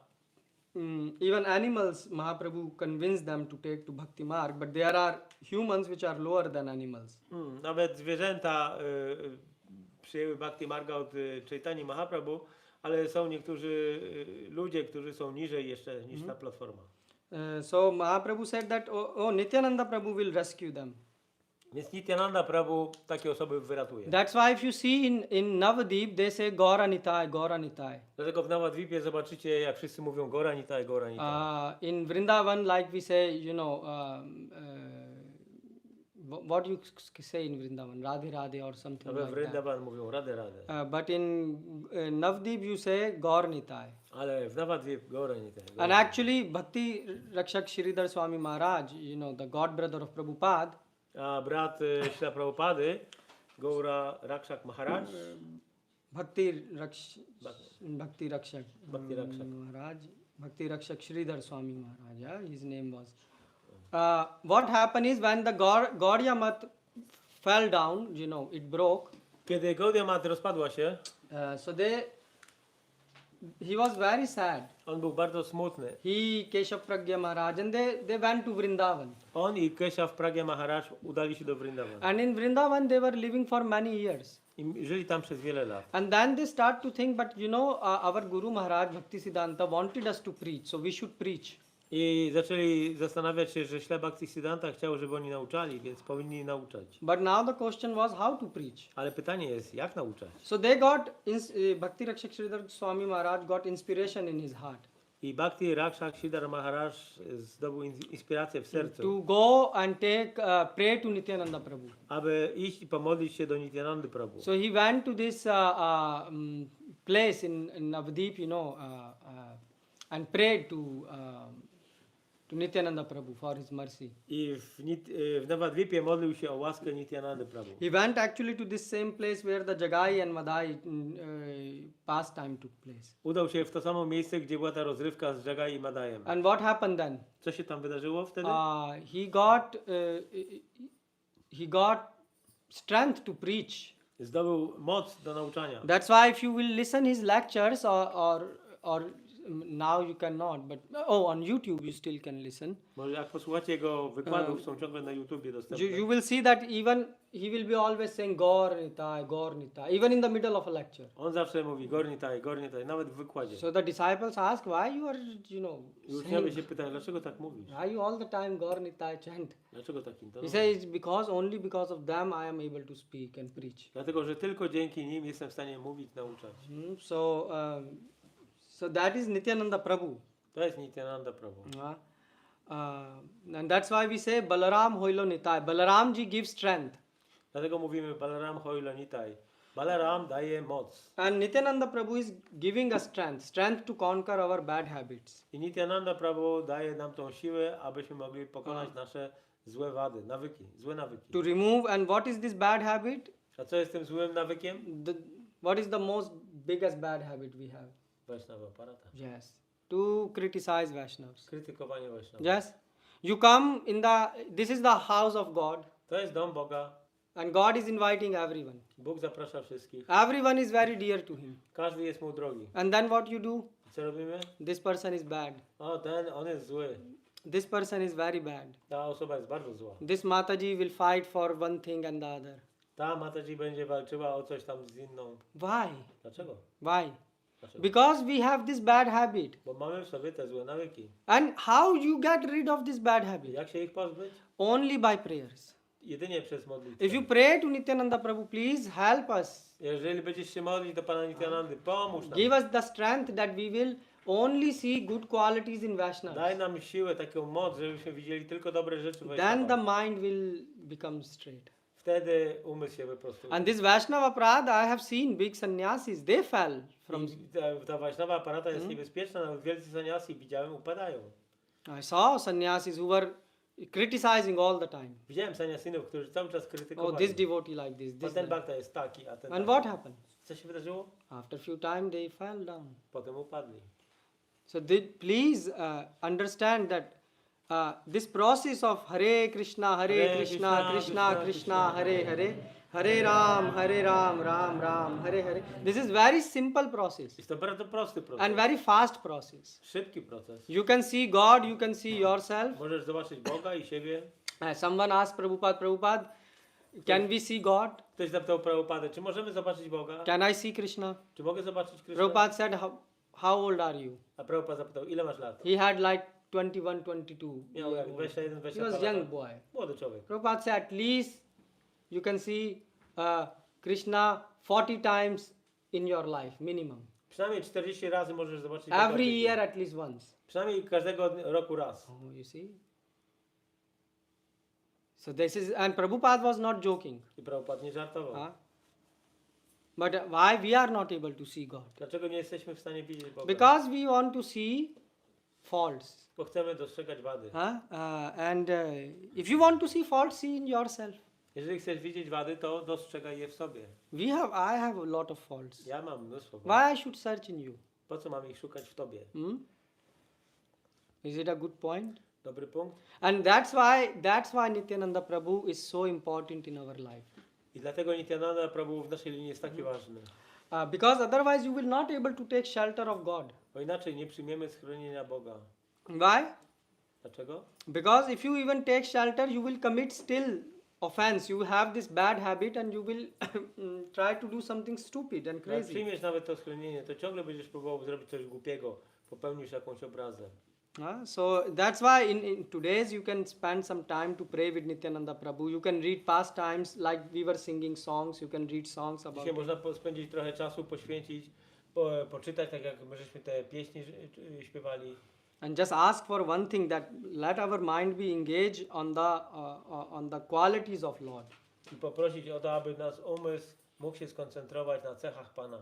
even animals, Mahaprabhu convinced them to take to Bhakti Marg, but there are humans which are lower than animals. nawet zwierzęta przyjęły Bhakti Marga od Chaitanya Mahaprabhu, ale są niektórzy ludzie, którzy są niżej jeszcze niż ta platforma. So Mahaprabhu said that, Nityananda Prabhu will rescue them. Więc Nityananda Prabhu takie osoby wyratuje. That's why if you see in Navadip, they say Gaura Nitai, Gaura Nitai. Dlatego w Navadvipie zobaczycie, jak wszyscy mówią Gora Nitai, Gora Nitai. In Vrindavan, like we say, what do you say in Vrindavan? Radhe Radhe or something We like that. Vrindavan mówią Radę Radę. But in Navadip, you say Gaur Nitai. Ale w Navadvip Gora Nitai. And actually, Bhakti Rakshak Shridhar Swami Maharaj, the god brother of Prabhupada, A brat Śrila Prabhupady, Gaura Rakshak Maharaj, Bhakti Rakshak Bhakti Rakshak. Maharaj, Bhakti Rakshak Sridhar Swami Maharaj, yeah, his name was. What happened is when the Gaudiya Mat fell down, you know, it broke. Kiedy Gaudiya Mat rozpadła się, So he was very sad. on był bardzo smutny. He, Keshav Pragya Maharaj, and they went to Vrindavan. On i Keshav Pragya Maharaj udali się do Vrindavan. And in Vrindavan, they were living for many years. I żyli tam przez wiele lat. And then they start to think, but you know, our Guru Maharaj Bhaktisiddhanta wanted us to preach, so we should preach. I zaczęli zastanawiać się, że śle Bhaktisiddhanta chciał, żeby oni nauczali, więc powinni nauczać. But now the question was how to preach. Ale pytanie jest, jak nauczać? So they got, Bhakti Rakshak Sridhar Swami Maharaj got inspiration in his heart I Bhakti Rakshak Sridhar Maharaj zdobył inspirację w sercu, to go and pray to Nityananda Prabhu. aby iść i pomodlić się do Nityanandy Prabhu. So he went to this place in Navadip, you know, and prayed to Nityananda Prabhu for his mercy. I w Navadvipie modlił się o łaskę Nityanandy Prabhu. He went actually to this same place where the Jagai and Madai pastime took place. Udał się w to samo miejsce, gdzie była ta rozrywka z Jagai i Madajem. And what happened then? Co się tam wydarzyło wtedy? He got strength to preach. Zdobył moc do nauczania. That's why if you will listen his lectures or now you cannot, but on YouTube you still can listen. Może jak posłuchacie jego wykładów, są ciągle na YouTubie dostępne. You will see that even he will be always saying Gaur Nitai, even in the middle of a lecture. On zawsze mówi Gornitaj, nawet w wykładzie. So the disciples ask, why you are, you know, I uczniowie się pytają, dlaczego tak mówisz? why you all the time Gaur Nitai chant? Dlaczego tak He intonujesz? says, only because of them I am able to speak and preach. Dlatego, że tylko dzięki nim jestem w stanie mówić, nauczać. So that is Nityananda Prabhu. To jest Nityananda Prabhu. And that's why we say Balaram Hoilo Nitai. Balaram ji gives strength. Dlatego mówimy Balaram Hoilo Nitai. Balaram daje moc. And Nityananda Prabhu is giving us strength to conquer our bad habits. I Nityananda Prabhu daje nam tą siłę, abyśmy mogli pokonać nasze złe wady, złe nawyki. To remove, and what is this bad habit? A co jest tym złym nawykiem? What is the most biggest bad habit we have? Vaishnava aparata. Yes. To criticize Vaishnavas. Krytykowanie Vaishnava. Yes. You come this is the house of God. To jest dom Boga. And God is inviting everyone. Bóg zaprasza wszystkich. Everyone is very dear to him. Każdy jest mu drogi. And then what you do? Co robimy? This person is bad. O, on jest zły. This person is very bad. Ta osoba jest bardzo zła. This Mataji will fight for one thing and the other. Ta Mataji będzie walczyła o coś tam z inną. Why? Dlaczego? Why? Dlaczego? Because we have this bad habit. Bo mamy w sobie te złe nawyki. And how you get rid of this bad habit? Jak się ich pozbyć? Only by prayers. Jedynie przez modlitwę. If you pray to Nityananda Prabhu, please help us. Jeżeli będziesz się modlić do Pana Nityanandy, pomóż nam. Give us the strength that we will only see good qualities in Vaishnavas. Daj nam siłę, taką moc, żebyśmy widzieli tylko dobre rzeczy w Then Vaishnavach. the mind will become straight. Wtedy umysł się wyprostuje. And this Vaishnava Prada, I have seen big sannyasis, they fell from. Ta Vaishnava aparata jest niebezpieczna, nawet wielcy sannyasi widziałem upadają. I saw sannyasis who were criticizing all the time. Widziałem sannyasinów, którzy cały czas Oh, krytykowali. this devotee like this, A this. ten That. bhakta jest taki, a ten And taki. what happened? Co się wydarzyło? After few time they fell down. Potem upadli. So please understand that this process of Hare Krishna, Krishna Krishna, Hare Hare, Hare Ram, Ram Ram, Hare Hare. This is very simple process Jest to bardzo prosty proces. and very fast process. Szybki proces. You can see God, you can see yourself. Możesz zobaczyć Boga i siebie. Someone asked Prabhupada, can we see God? Ktoś zapytał Prabhupadę, czy możemy zobaczyć Boga? Can I see Krishna? Czy mogę zobaczyć Krishna? Prabhupada said, how old are you? A Prabhupada zapytał, ile masz lat? He had like 21, 22. Miał jak 21, He 22 was lata. young boy. Młody człowiek. Prabhupada said, at least you can see Krishna 40 times in your life, minimum. Przynajmniej 40 razy możesz zobaczyć Boga. Every year at least once. Przynajmniej każdego roku raz. Oh, you see? So this is, and Prabhupada was not joking. I Prabhupada nie żartował. But why we are not able to see God? Dlaczego nie jesteśmy w stanie widzieć Boga? Because we want to see faults. Bo chcemy dostrzegać wady. And if you want to see faults, see in yourself. Jeżeli chcesz widzieć wady, to dostrzegaj je w sobie. I have a lot of faults. Ja mam mnóstwo wadów. Why I should search in you? Po co mam ich szukać w tobie? Is it a good point? Dobry punkt. And that's why Nityananda Prabhu is so important in our life. I dlatego Nityananda Prabhu w naszej linii jest taki ważny. Because otherwise you will not able to take shelter of God. Bo inaczej nie przyjmiemy schronienia Boga. Why? Dlaczego? Because if you even take shelter, you will commit still offense. You have this bad habit and you will try to do something stupid and Jak crazy. przyjmiesz nawet to schronienie, to ciągle będziesz próbował zrobić coś głupiego. Popełnisz jakąś obrazę. So that's why in today's you can spend some time to pray with Nityananda Prabhu. You can read past times like we were singing songs. You can read songs about Dzisiaj it. można spędzić trochę czasu, poświęcić, poczytać, tak jak my żeśmy te pieśni śpiewali. And just ask for one thing, that let our mind be engaged on the qualities of Lord. I poprosić o to, aby nasz umysł mógł się skoncentrować na cechach Pana.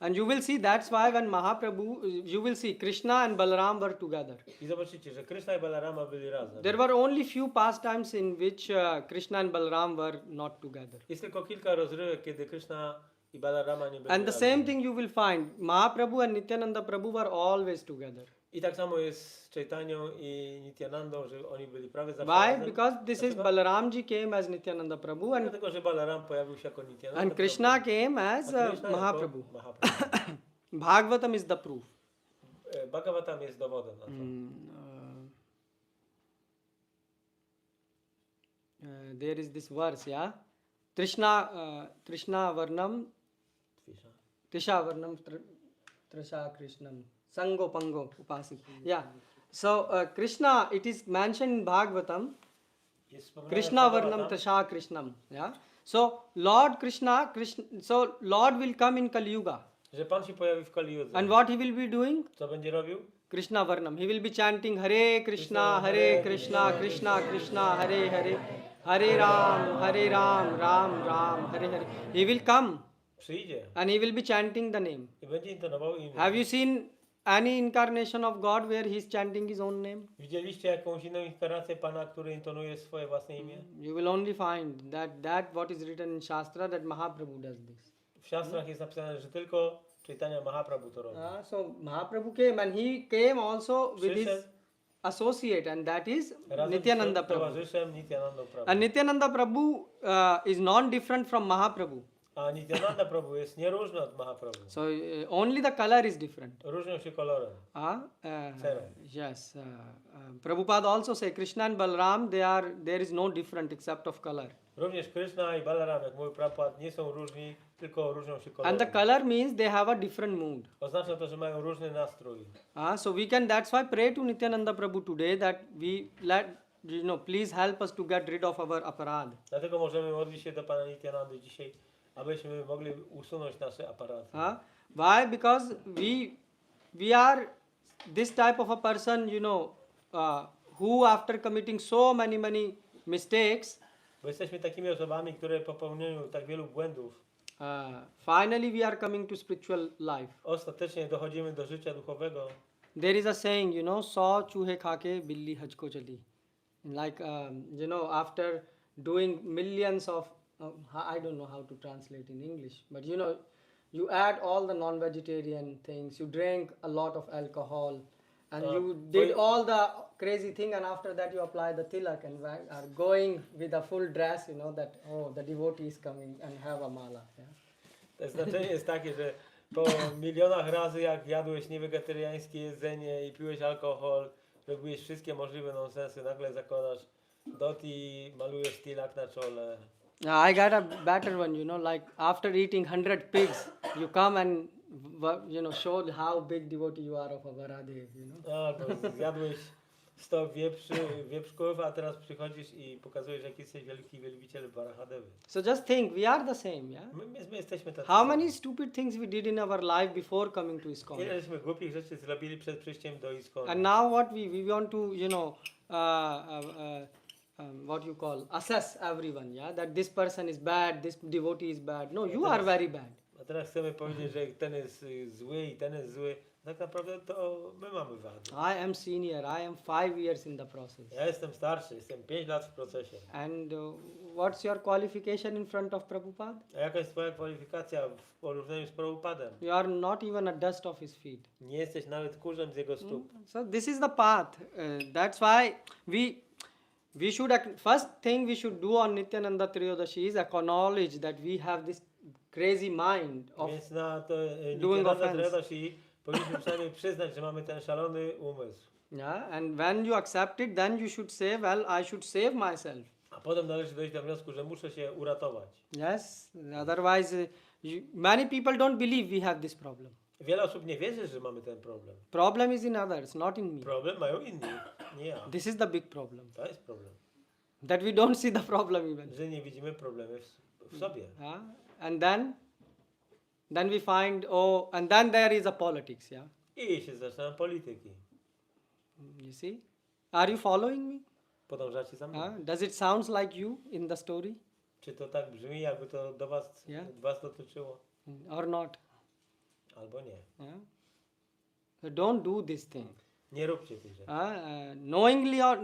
And you will see that's why when Mahaprabhu, you will see Krishna and Balaram were together. I zobaczycie, że Krishna i Balarama byli razem. There were only few pastimes in which Krishna and Balaram were not together. Jest tylko kilka rozrywek, kiedy Krishna i Balarama nie byli And the razem. same thing you will find, Mahaprabhu and Nityananda Prabhu were always together. I tak samo jest z Chaitanią i Nityanandą, że oni byli prawie zawsze Why? razem. Because this is Dlaczego? Balaramji came as Nityananda Prabhu and Dlatego, że Balaram pojawił się jako Nityananda. and Krishna came A as Krishna jako Mahaprabhu. Mahaprabhu. Bhagavatam is the proof. Bhagavatam jest dowodem na to. There is this verse, yeah. Trishna Varnam, Twisha. Trisha Varnam, Trisha Krishnam, Sango Pango Upasit. Yeah. So Krishna, it is mentioned in Bhagavatam. Jest wspomniane Krishna w Varnam Bhagavatam, Trisha Krishnam. Yeah. So Lord Krishna, so Lord will come in Kali Yuga. że Pan się pojawi w Kali Judze. And what he will be doing? Co będzie robił? Krishna Varnam. He will be chanting Hare Krishna, Hare Krishna, Krishna Krishna, Hare Hare, Hare Ram, Ram Ram, Hare Hare. He will come Przyjdzie and he will be chanting the name. i będzie intonował imię. Have you seen any incarnation of God where he is chanting his own name? Widzieliście jakąś inną inkarnację Pana, który intonuje swoje własne imię? You will only find that what is written in Shastra, that Mahaprabhu does this. W Siastrach jest napisane, że tylko Chaitanya Mahaprabhu to robi. So Mahaprabhu came and he came also with his Przyszedł associate, and that is razem Nityananda z Prabhu. towarzyszem Nityananda Prabhu. And Nityananda Prabhu is non-different from Mahaprabhu. A Nityananda Prabhu jest nieróżny od Mahaprabhu. So only the color is different. Różnią się kolorem. Yes. Prabhupada also say Krishna and Balaram, there is no different except of color. Również Krishna i Balaram, jak mówi Prabhupada, nie są różni, tylko różnią się kolorem. And the color means they have a different mood. Oznacza to, że mają różny nastrój. So we can, that's why pray to Nityananda Prabhu today that we let, please help us to get rid of our aparad. Dlatego możemy modlić się do Pana Nityanandy dzisiaj, abyśmy mogli usunąć nasze aparaty. Why? Because we are this type of a person, who after committing so many mistakes, Bo jesteśmy takimi osobami, które popełniają tak wielu błędów. Finally we are coming to spiritual life. Ostatecznie dochodzimy do życia duchowego. There is a saying, 100 चूहे खाके बिल्ली हज को चली. Like, after doing millions of, I don't know how to translate in English, but you add all the non-vegetarian things, you drank a lot of alcohol, and you did all the crazy thing, and after that you apply the tilak and are going with a full dress, that, the devotee is coming and have a mala. Yeah? To znaczenie jest takie, że po milionach razy jak jadłeś niewegetariańskie jedzenie i piłeś alkohol, robiłeś wszystkie możliwe nonsensy, nagle zakładasz dhoti, malujesz tilak na czole. I got a better one, like after eating 100 pigs, you come and, show how big devotee you are of a Varahadeva, Bo zjadłeś 100 wieprzków, a teraz przychodzisz i pokazujesz, jaki jesteś wielki wielbiciel Varahadevy. So just think, we are the same, yeah? My jesteśmy tacy How sami. many stupid things we did in our life before coming to ISKCON? Ile żeśmy głupich rzeczy zrobili przed przyjściem do ISKCON. And now what we want to, what you call, assess everyone, yeah? That this person is bad, this devotee is bad. No, you are very bad. A teraz chcemy powiedzieć, że ten jest zły i ten jest zły. Tak naprawdę to my mamy wady. I am senior. I am 5 years in the process. Ja jestem starszy, jestem 5 lat w procesie. And what's your qualification in front of Prabhupada? A jaka jest twoja kwalifikacja w porównaniu z Prabhupadem? You are not even a dust of his feet. Nie jesteś nawet kurzem z jego stóp. So this is the path. That's why we should first thing we should do on Nityananda Triyodashi is acknowledge that we have this crazy mind of Więc na to doing Nityananda offense. Triyodashi powinniśmy przynajmniej przyznać, że mamy ten szalony umysł. yeah. And when you accept it, then you should say, well, I should save myself. A potem należy dojść do wniosku, że muszę się uratować. Yes. Otherwise, many people don't believe we have this problem. Wiele osób nie wierzy, że mamy ten problem. Problem is in others, not in me. Problem mają inni, nie ja. This is the big problem. To jest problem. That we don't see the problem even. Że nie widzimy problemy w sobie. Yeah. And then we find, and then there is a politics, yeah. I się zaczynają polityki. You see? Are you following me? Podążacie za mną. Does it sounds like you in the story? Czy to tak brzmi, jakby to do was, Yeah. was dotyczyło? Or not? Albo nie. Yeah. So don't do this thing. Nie róbcie tych rzeczy. Knowingly or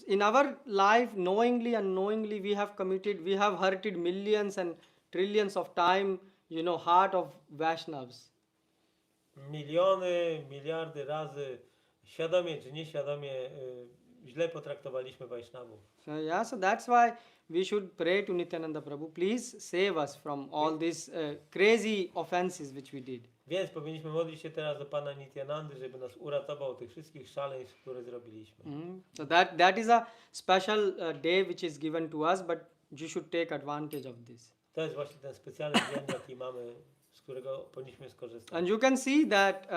in our life, knowingly and unknowingly, we have hurted millions and trillions of time, heart of Vaishnavas. Miliony, miliardy razy, świadomie czy nieświadomie, źle potraktowaliśmy Wajsznawów. So that's why we should pray to Nityananda Prabhu, please save us from all these crazy offenses which we did. Więc powinniśmy modlić się teraz do Pana Nityanandy, żeby nas uratował od tych wszystkich szaleństw, które zrobiliśmy. So that is a special day which is given to us, but you should take advantage of this. To jest właśnie ten specjalny dzień, jaki mamy, z którego powinniśmy skorzystać. And you can see that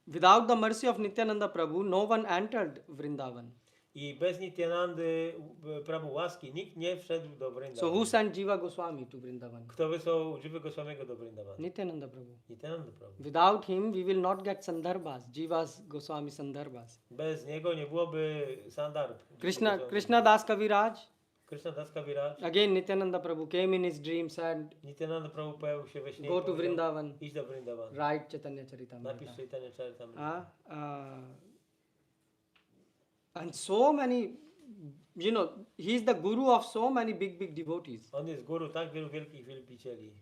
without the mercy of Nityananda Prabhu, no one entered Vrindavan. I bez Nityanandy, Prabhu łaski, nikt nie wszedł do So Vrindavan. who sent Jiva Goswami to Vrindavan? Kto wysłał Żywego Goswamiego do Vrindavan? Nityananda Prabhu. Nityananda Prabhu. Without him, we will not get Sandarbhas, Jiva's Goswami Sandarbhas. Bez niego nie byłoby Sandarb. Krishna Das Kaviraj, Krishna Das Kaviraj. again Nityananda Prabhu came in his dream, said, Nityananda Prabhu pojawił się we śnie. go i to powiedział, Vrindavan, idź do Vrindavan. write Chaitanya Charitamrita. Napisz Chaitanya Charitamrita. And so many, he is the guru of so many big devotees. On jest guru tak wielu wielkich wielbicieli.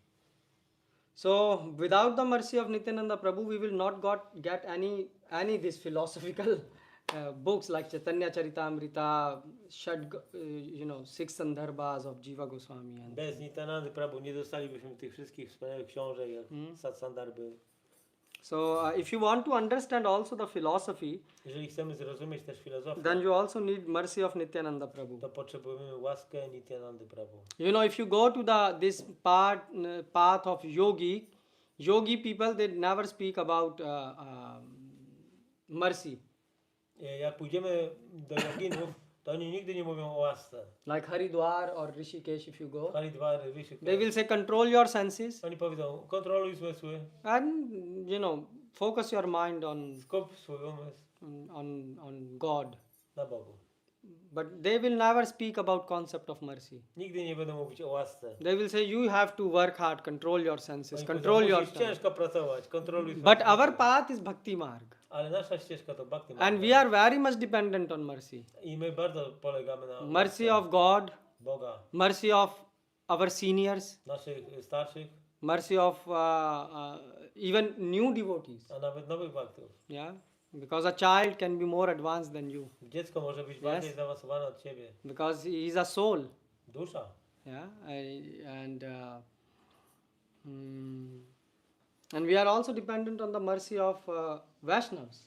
So without the mercy of Nityananda Prabhu, we will not get any this philosophical books like Chaitanya Charitamrita, six Sandarbhas of Jiva Goswami. And Bez Nityanandy Prabhu nie dostalibyśmy tych wszystkich wspaniałych książek jak Satsandarby. so if you want to understand also the philosophy, Jeżeli chcemy zrozumieć też filozofię, then you also need mercy of Nityananda Prabhu. to potrzebujemy łaskę Nityanandy Prabhu. If you go to this path of yogi people, they never speak about mercy. Jak pójdziemy do joginów, to oni nigdy nie mówią o łasce. Like Haridwar or Rishikesh, if you go, Haridwar, Rishikesh. they will say control your senses Oni powiedzą, kontroluj zmysły, and focus your mind skup swój umysł on God. na Bogu. But they will never speak about concept of mercy. Nigdy nie będą mówić o łasce. They will say you have to work hard, control your senses, Oni control powiedzą, your musisz ciężko pracować, kontroluj But swoje our zmysły. path is Bhakti Marg. Ale nasza ścieżka to Bhakti And we are very much dependent on mercy. I my bardzo polegamy na Mercy łasce of God, Boga, mercy of our seniors, naszych starszych, mercy of even new devotees. a nawet nowych bhaktów. Yeah, because a child can be more advanced than you, Dziecko może być bardziej zaawansowane od ciebie. because he is a soul. Dusza. Yeah, and we are also dependent on the mercy of Vaishnavas.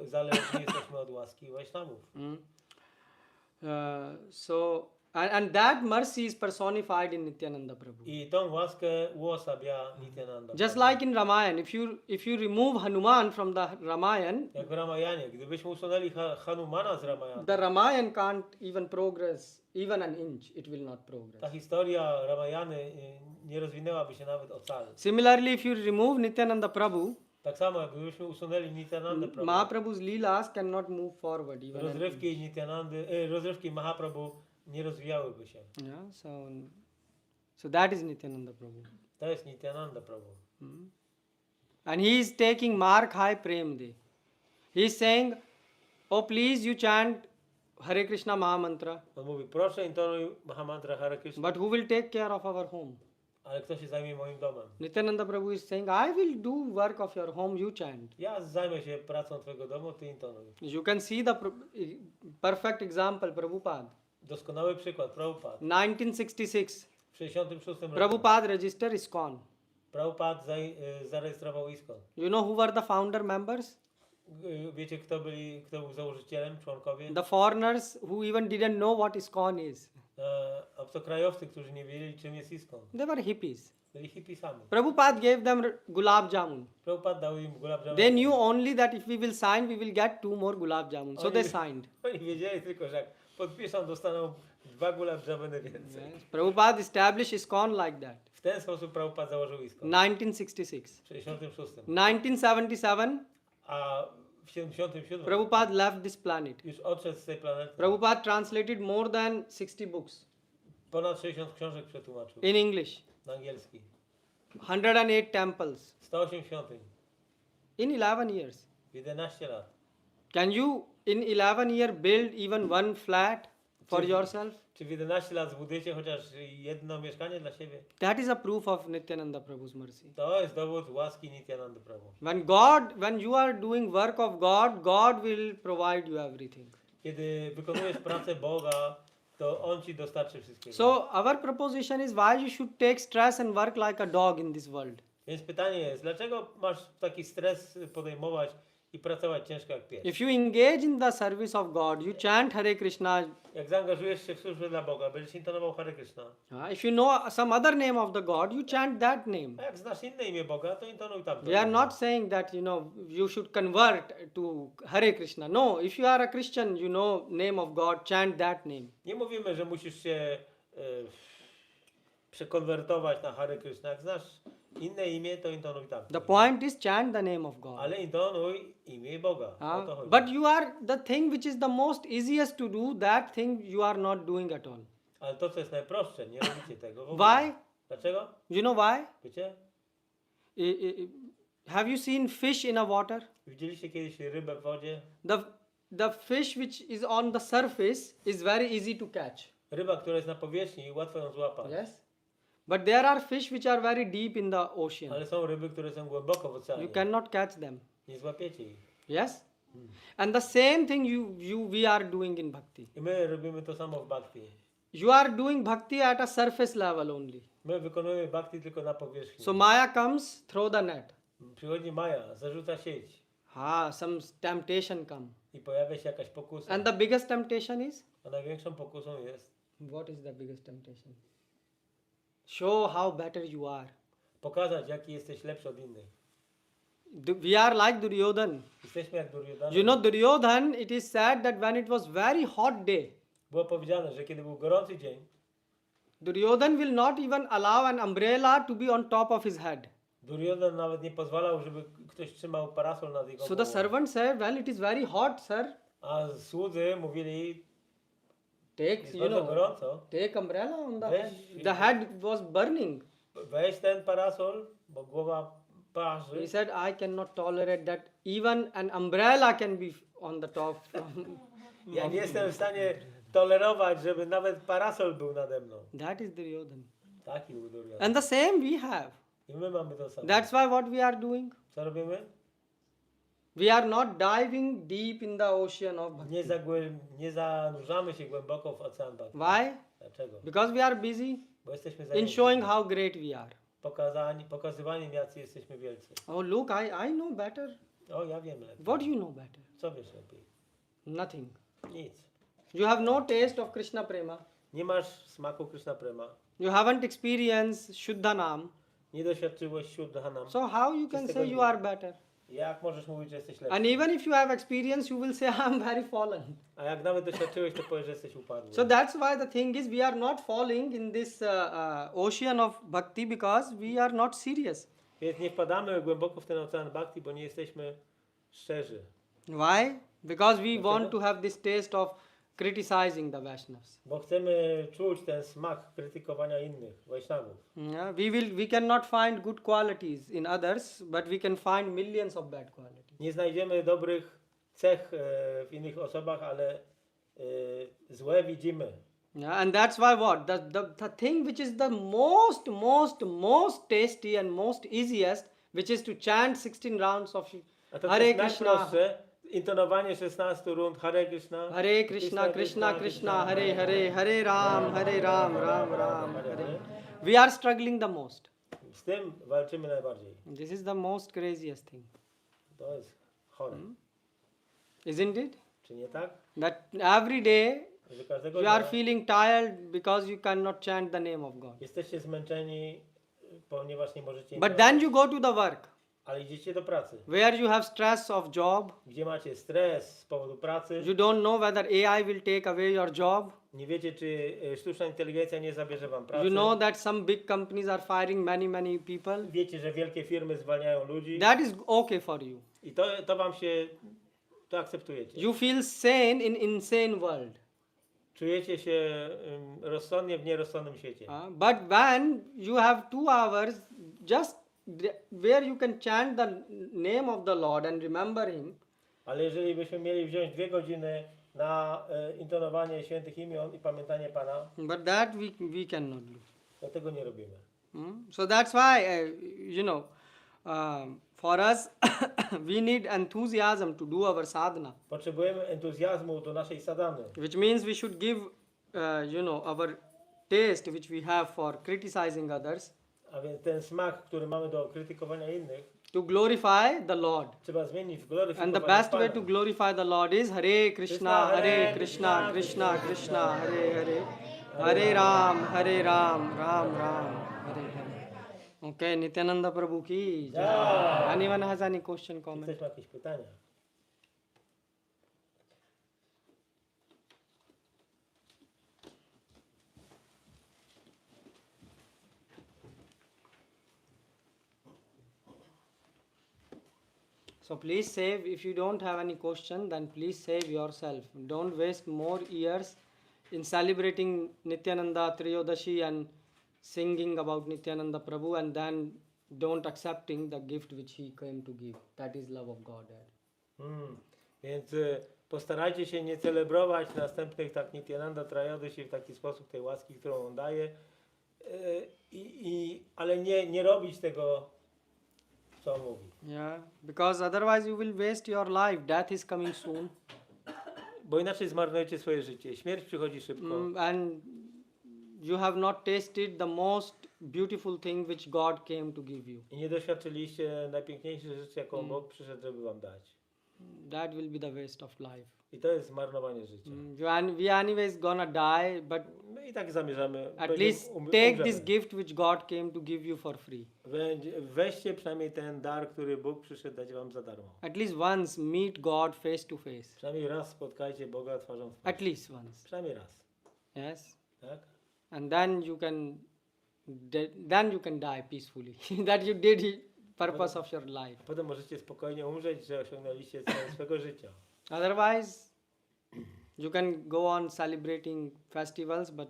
Zależni jesteśmy od łaski Wajsznawów. And that mercy is personified in Nityananda Prabhu. I tą łaskę uosabia Nityananda. Just Prabhu. like in Ramayana, if you remove Hanuman from the Ramayan, Jak w Ramayanie, gdybyśmy usunęli Hanumana z Ramayana, the Ramayan can't even progress even an inch. It will not ta progress. historia Ramayany nie rozwinęłaby się nawet o cal. Similarly, if you remove Nityananda Prabhu, Tak samo jak gdybyśmy usunęli Nityananda Prabhu, Mahaprabhu's leelas cannot move forward even an inch. rozrywki Mahaprabhu nie rozwijałyby się. Yeah, so So that is Nityananda Prabhu. To jest Nityananda Prabhu. And he is taking Mark High Prem Day. He is saying, oh please you chant Hare Krishna Mahamantra, On mówi, proszę intonuj Mahamantra Hare Krishna, but who will take care of our home? ale kto się zajmie moim domem? Nityananda Prabhu is saying, I will do work of your home, you chant. Ja zajmę się pracą twojego domu, ty intonuj. You can see the perfect example, Prabhupada. Doskonały przykład, Prabhupada. 1966, W 66 roku Prabhupada registered ISKCON. Prabhupada zarejestrował ISKCON. You know who were the founder members? Wiecie, kto był założycielem, członkowie? The foreigners who even didn't know what ISKCON is. Obcokrajowcy, którzy nie wiedzieli, czym jest ISKCON. They were hippies. Byli hippisami. Prabhupada gave them gulab jamun. Prabhupada dał im gulab jamun. They knew only that if we will sign, we will get 2 more gulab jamun. So they signed. Oni wiedzieli tylko, że jak podpiszą, dostaną 2 gulab jamuny więcej. Prabhupada established ISKCON like that. W ten sposób Prabhupada założył ISKCON. 1966. W 66. 1977, A w 77 Prabhupada left this planet. już odszedł z tej planety. Prabhupada translated more than 60 books Ponad 60 książek przetłumaczył in English, na angielski. 108 temples 108 świątyń in 11 years. w 11 lat. Can you in 11 years build even one flat for Czy- yourself? Czy w 11 lat zbudujecie chociaż jedno mieszkanie dla siebie? That is a proof of Nityananda Prabhu's mercy. To jest dowód łaski Nityananda Prabhu. When you are doing work of God, God will provide you everything. Kiedy wykonujesz pracę Boga, to On ci dostarczy wszystkiego. So our proposition is why you should take stress and work like a dog in this world. Więc pytanie jest, dlaczego masz taki stres podejmować i pracować ciężko jak pies? If you engage in the service of God, you chant Hare Krishna. Jak zaangażujesz się w służbę dla Boga, będziesz intonował Hare Krishna. If you know some other name of the God, you chant that name. A jak znasz inne imię Boga, to intonuj tamto. We are not saying that you should convert to Hare Krishna. No, if you are a Christian, you know name of God, chant that name. Nie mówimy, że musisz się przekonwertować na Hare Krishna. Jak znasz inne imię, to intonuj tamto. The point is chant the name of God. Ale intonuj imię Boga. O to chodzi. But you are the thing which is the most easiest to do, that thing you are not doing at all. Ale to, co jest najprostsze, nie robicie tego w ogóle. Why? Dlaczego? You know why? Wiecie? Have you seen fish in a water? Widzieliście kiedyś rybę w wodzie? The fish which is on the surface is very easy to catch. Ryba, która jest na powierzchni, łatwo ją złapać. Yes. But there are fish which are very deep in the ocean. Ale są ryby, które są głęboko w oceanie. You cannot catch them. Nie złapiecie ich. Yes. And the same thing we are doing in bhakti. I my robimy to samo w bhakti. You are doing bhakti at a surface level only. My wykonujemy bhakti tylko na powierzchni. So Maya comes, throw the net. Przychodzi Maja, zarzuca sieć Some temptation come. i pojawia się jakaś pokusa. And the biggest temptation is? A największą pokusą jest What is the biggest temptation? Show how better you are. pokazać, jaki jesteś lepszy od innych. We are like Duryodhan. Jesteśmy jak Duryodhana. You know Duryodhan, it is said that when it was very hot day, Było powiedziane, że kiedy był gorący dzień, Duryodhan will not even allow an umbrella to be on top of his head. Duryodhan nawet nie pozwalał, żeby ktoś trzymał parasol nad jego So the głową. servant said, well, it is very hot, sir. A słudzy mówili, Take, jest bardzo gorąco, take umbrella on Weź- the head was burning. weź ten parasol, bo głowa He parzy. said, I cannot tolerate that even an umbrella can be on the top. Ja nie jestem w stanie tolerować, żeby nawet parasol był nade mną. That is Duryodhan. Taki był Duryodhan. And the same we have. I my mamy to samo. That's why what we are doing? Co robimy? We are not diving deep in the ocean of bhakti. Nie zanurzamy się głęboko w ocean bhakti. Why? Dlaczego? Because we are busy Bo jesteśmy in zajęci showing how great we are. pokazywaniem, jacy jesteśmy wielcy. Oh, look, I know better. O, ja wiem lepiej. What do you know better? Co wiesz lepiej? Nothing. Nic. You have no taste of Krishna Prema. Nie masz smaku Krishna Prema. You haven't experienced Shuddhanam. Nie doświadczyłeś Shuddhanam. So how you can say you are better? Jak możesz mówić, że jesteś lepszy? And even if you have experience, you will say, I am very fallen. A jak nawet doświadczyłeś, to powiesz, że jesteś upadły. So that's why the thing is, we are not falling in this ocean of bhakti because we are not serious. Więc nie wpadamy głęboko w ten ocean bhakti, bo nie jesteśmy szczerzy. Why? Because we Dlaczego? want to have this taste of criticizing the Vaishnavas. Bo chcemy czuć ten smak krytykowania innych Wajsznawów. Yeah, we cannot find good qualities in others, but we can find millions of bad qualities. Nie znajdziemy dobrych cech w innych osobach, ale złe widzimy. Yeah, and that's why what the thing which is the most tasty and most easiest, which is to chant 16 rounds of A to Hare jest Krishna, najprostsze, intonowanie 16 rund Hare Krishna. Hare Krishna, Krishna Krishna, Hare Hare, Hare Ram, Ram Ram, Hare. We are struggling the most. Z tym walczymy najbardziej. This is the most craziest thing, To jest chore. isn't it? Czy nie tak? That every day Że każdego you are dnia feeling tired because you cannot chant the name of God. jesteście zmęczeni, ponieważ nie możecie But then you go to the work ale idziecie do pracy, where you have stress of job. gdzie macie stres z powodu pracy. You don't know whether AI will take away your job. Nie wiecie, czy sztuczna inteligencja nie zabierze wam pracy. You know that some big companies are firing many people. Wiecie, że wielkie firmy zwalniają ludzi. That is okay for you. I to wam się, to akceptujecie. You feel sane in insane world. Czujecie się rozsądnie w nierozsądnym świecie. But when you have 2 hours just where you can chant the name of the Lord and remember Him, Ale jeżeli byśmy mieli wziąć 2 godziny na intonowanie świętych imion i pamiętanie Pana, but that we cannot do. to tego nie robimy. So that's why, for us, we need enthusiasm to do our sadhana, Potrzebujemy entuzjazmu do naszej sadhany. which means we should give, our taste which we have for criticizing others A więc ten smak, który mamy do krytykowania innych, to glorify the Lord. trzeba zmienić w And gloryfikowanie the best way Pana. to glorify the Lord is Hare Krishna, Hare Krishna, Krishna Krishna, Hare Hare, Hare Ram, Ram Ram, Hare Hare. Okay, Nityananda Prabhu ki jai. Jai. Anyone has any question, Czy comment? ktoś ma jakieś pytania? So please save, if you don't have any question, then please save yourself. Don't waste more years in celebrating Nityananda Triyodashi and singing about Nityananda Prabhu and then don't accepting the gift which he came to give. That is love of God. Więc postarajcie się nie celebrować następnych tak Nityananda Triyodashi w taki sposób tej łaski, którą on daje, ale nie robić tego, co on mówi. Yeah, because otherwise you will waste your life. Death is coming soon. Bo inaczej zmarnujecie swoje życie. Śmierć przychodzi szybko. And you have not tasted the most beautiful thing which God came to give you. I nie doświadczyliście najpiękniejszej rzeczy, jaką Bóg przyszedł, żeby wam dać. That will be the waste of life. I to jest zmarnowanie życia. We anyways gonna die, but My i tak zamierzamy. at least take this gift which God came to give you for free. Weźcie przynajmniej ten dar, który Bóg przyszedł dać wam za darmo. At least once meet God face to face. Przynajmniej raz spotkajcie Boga twarzą w twarz. At least once. Przynajmniej raz. Yes. Tak? And then you can die peacefully. That you did the purpose of your life. Potem możecie spokojnie umrzeć, że osiągnęliście cel swego życia. Otherwise, you can go on celebrating festivals, Bo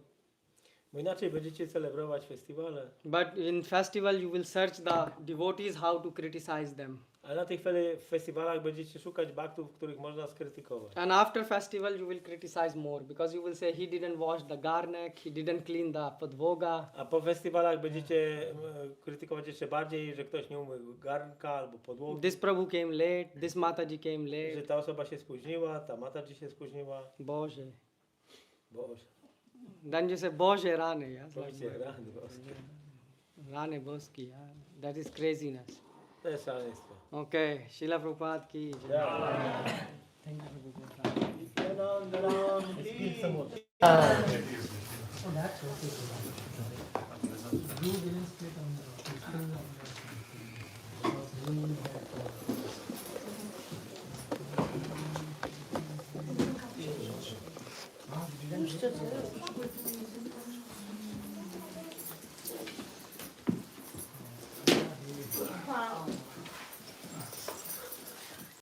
inaczej będziecie celebrować festiwale. but in festival you will search the devotees how to criticize them. Ale na tych festiwalach będziecie szukać baktów, których można skrytykować. And after festival you will criticize more because you will say he didn't wash the garnek, he didn't clean the podvoga. A po festiwalach będziecie krytykować jeszcze bardziej, że ktoś nie umył garnka albo podłogi. This Prabhu came late, this Mataji came Że late. ta osoba się spóźniła, ta Mataji się spóźniła. Boże. Boże, Then you say Boże Rane, yeah? Boże, rany boskie. Rane Boski, yeah? That is craziness. To jest szaleństwo. Okay, Srila Prabhupada ki jai. Ja. Thank you, Prabhupada. Jeszcze co?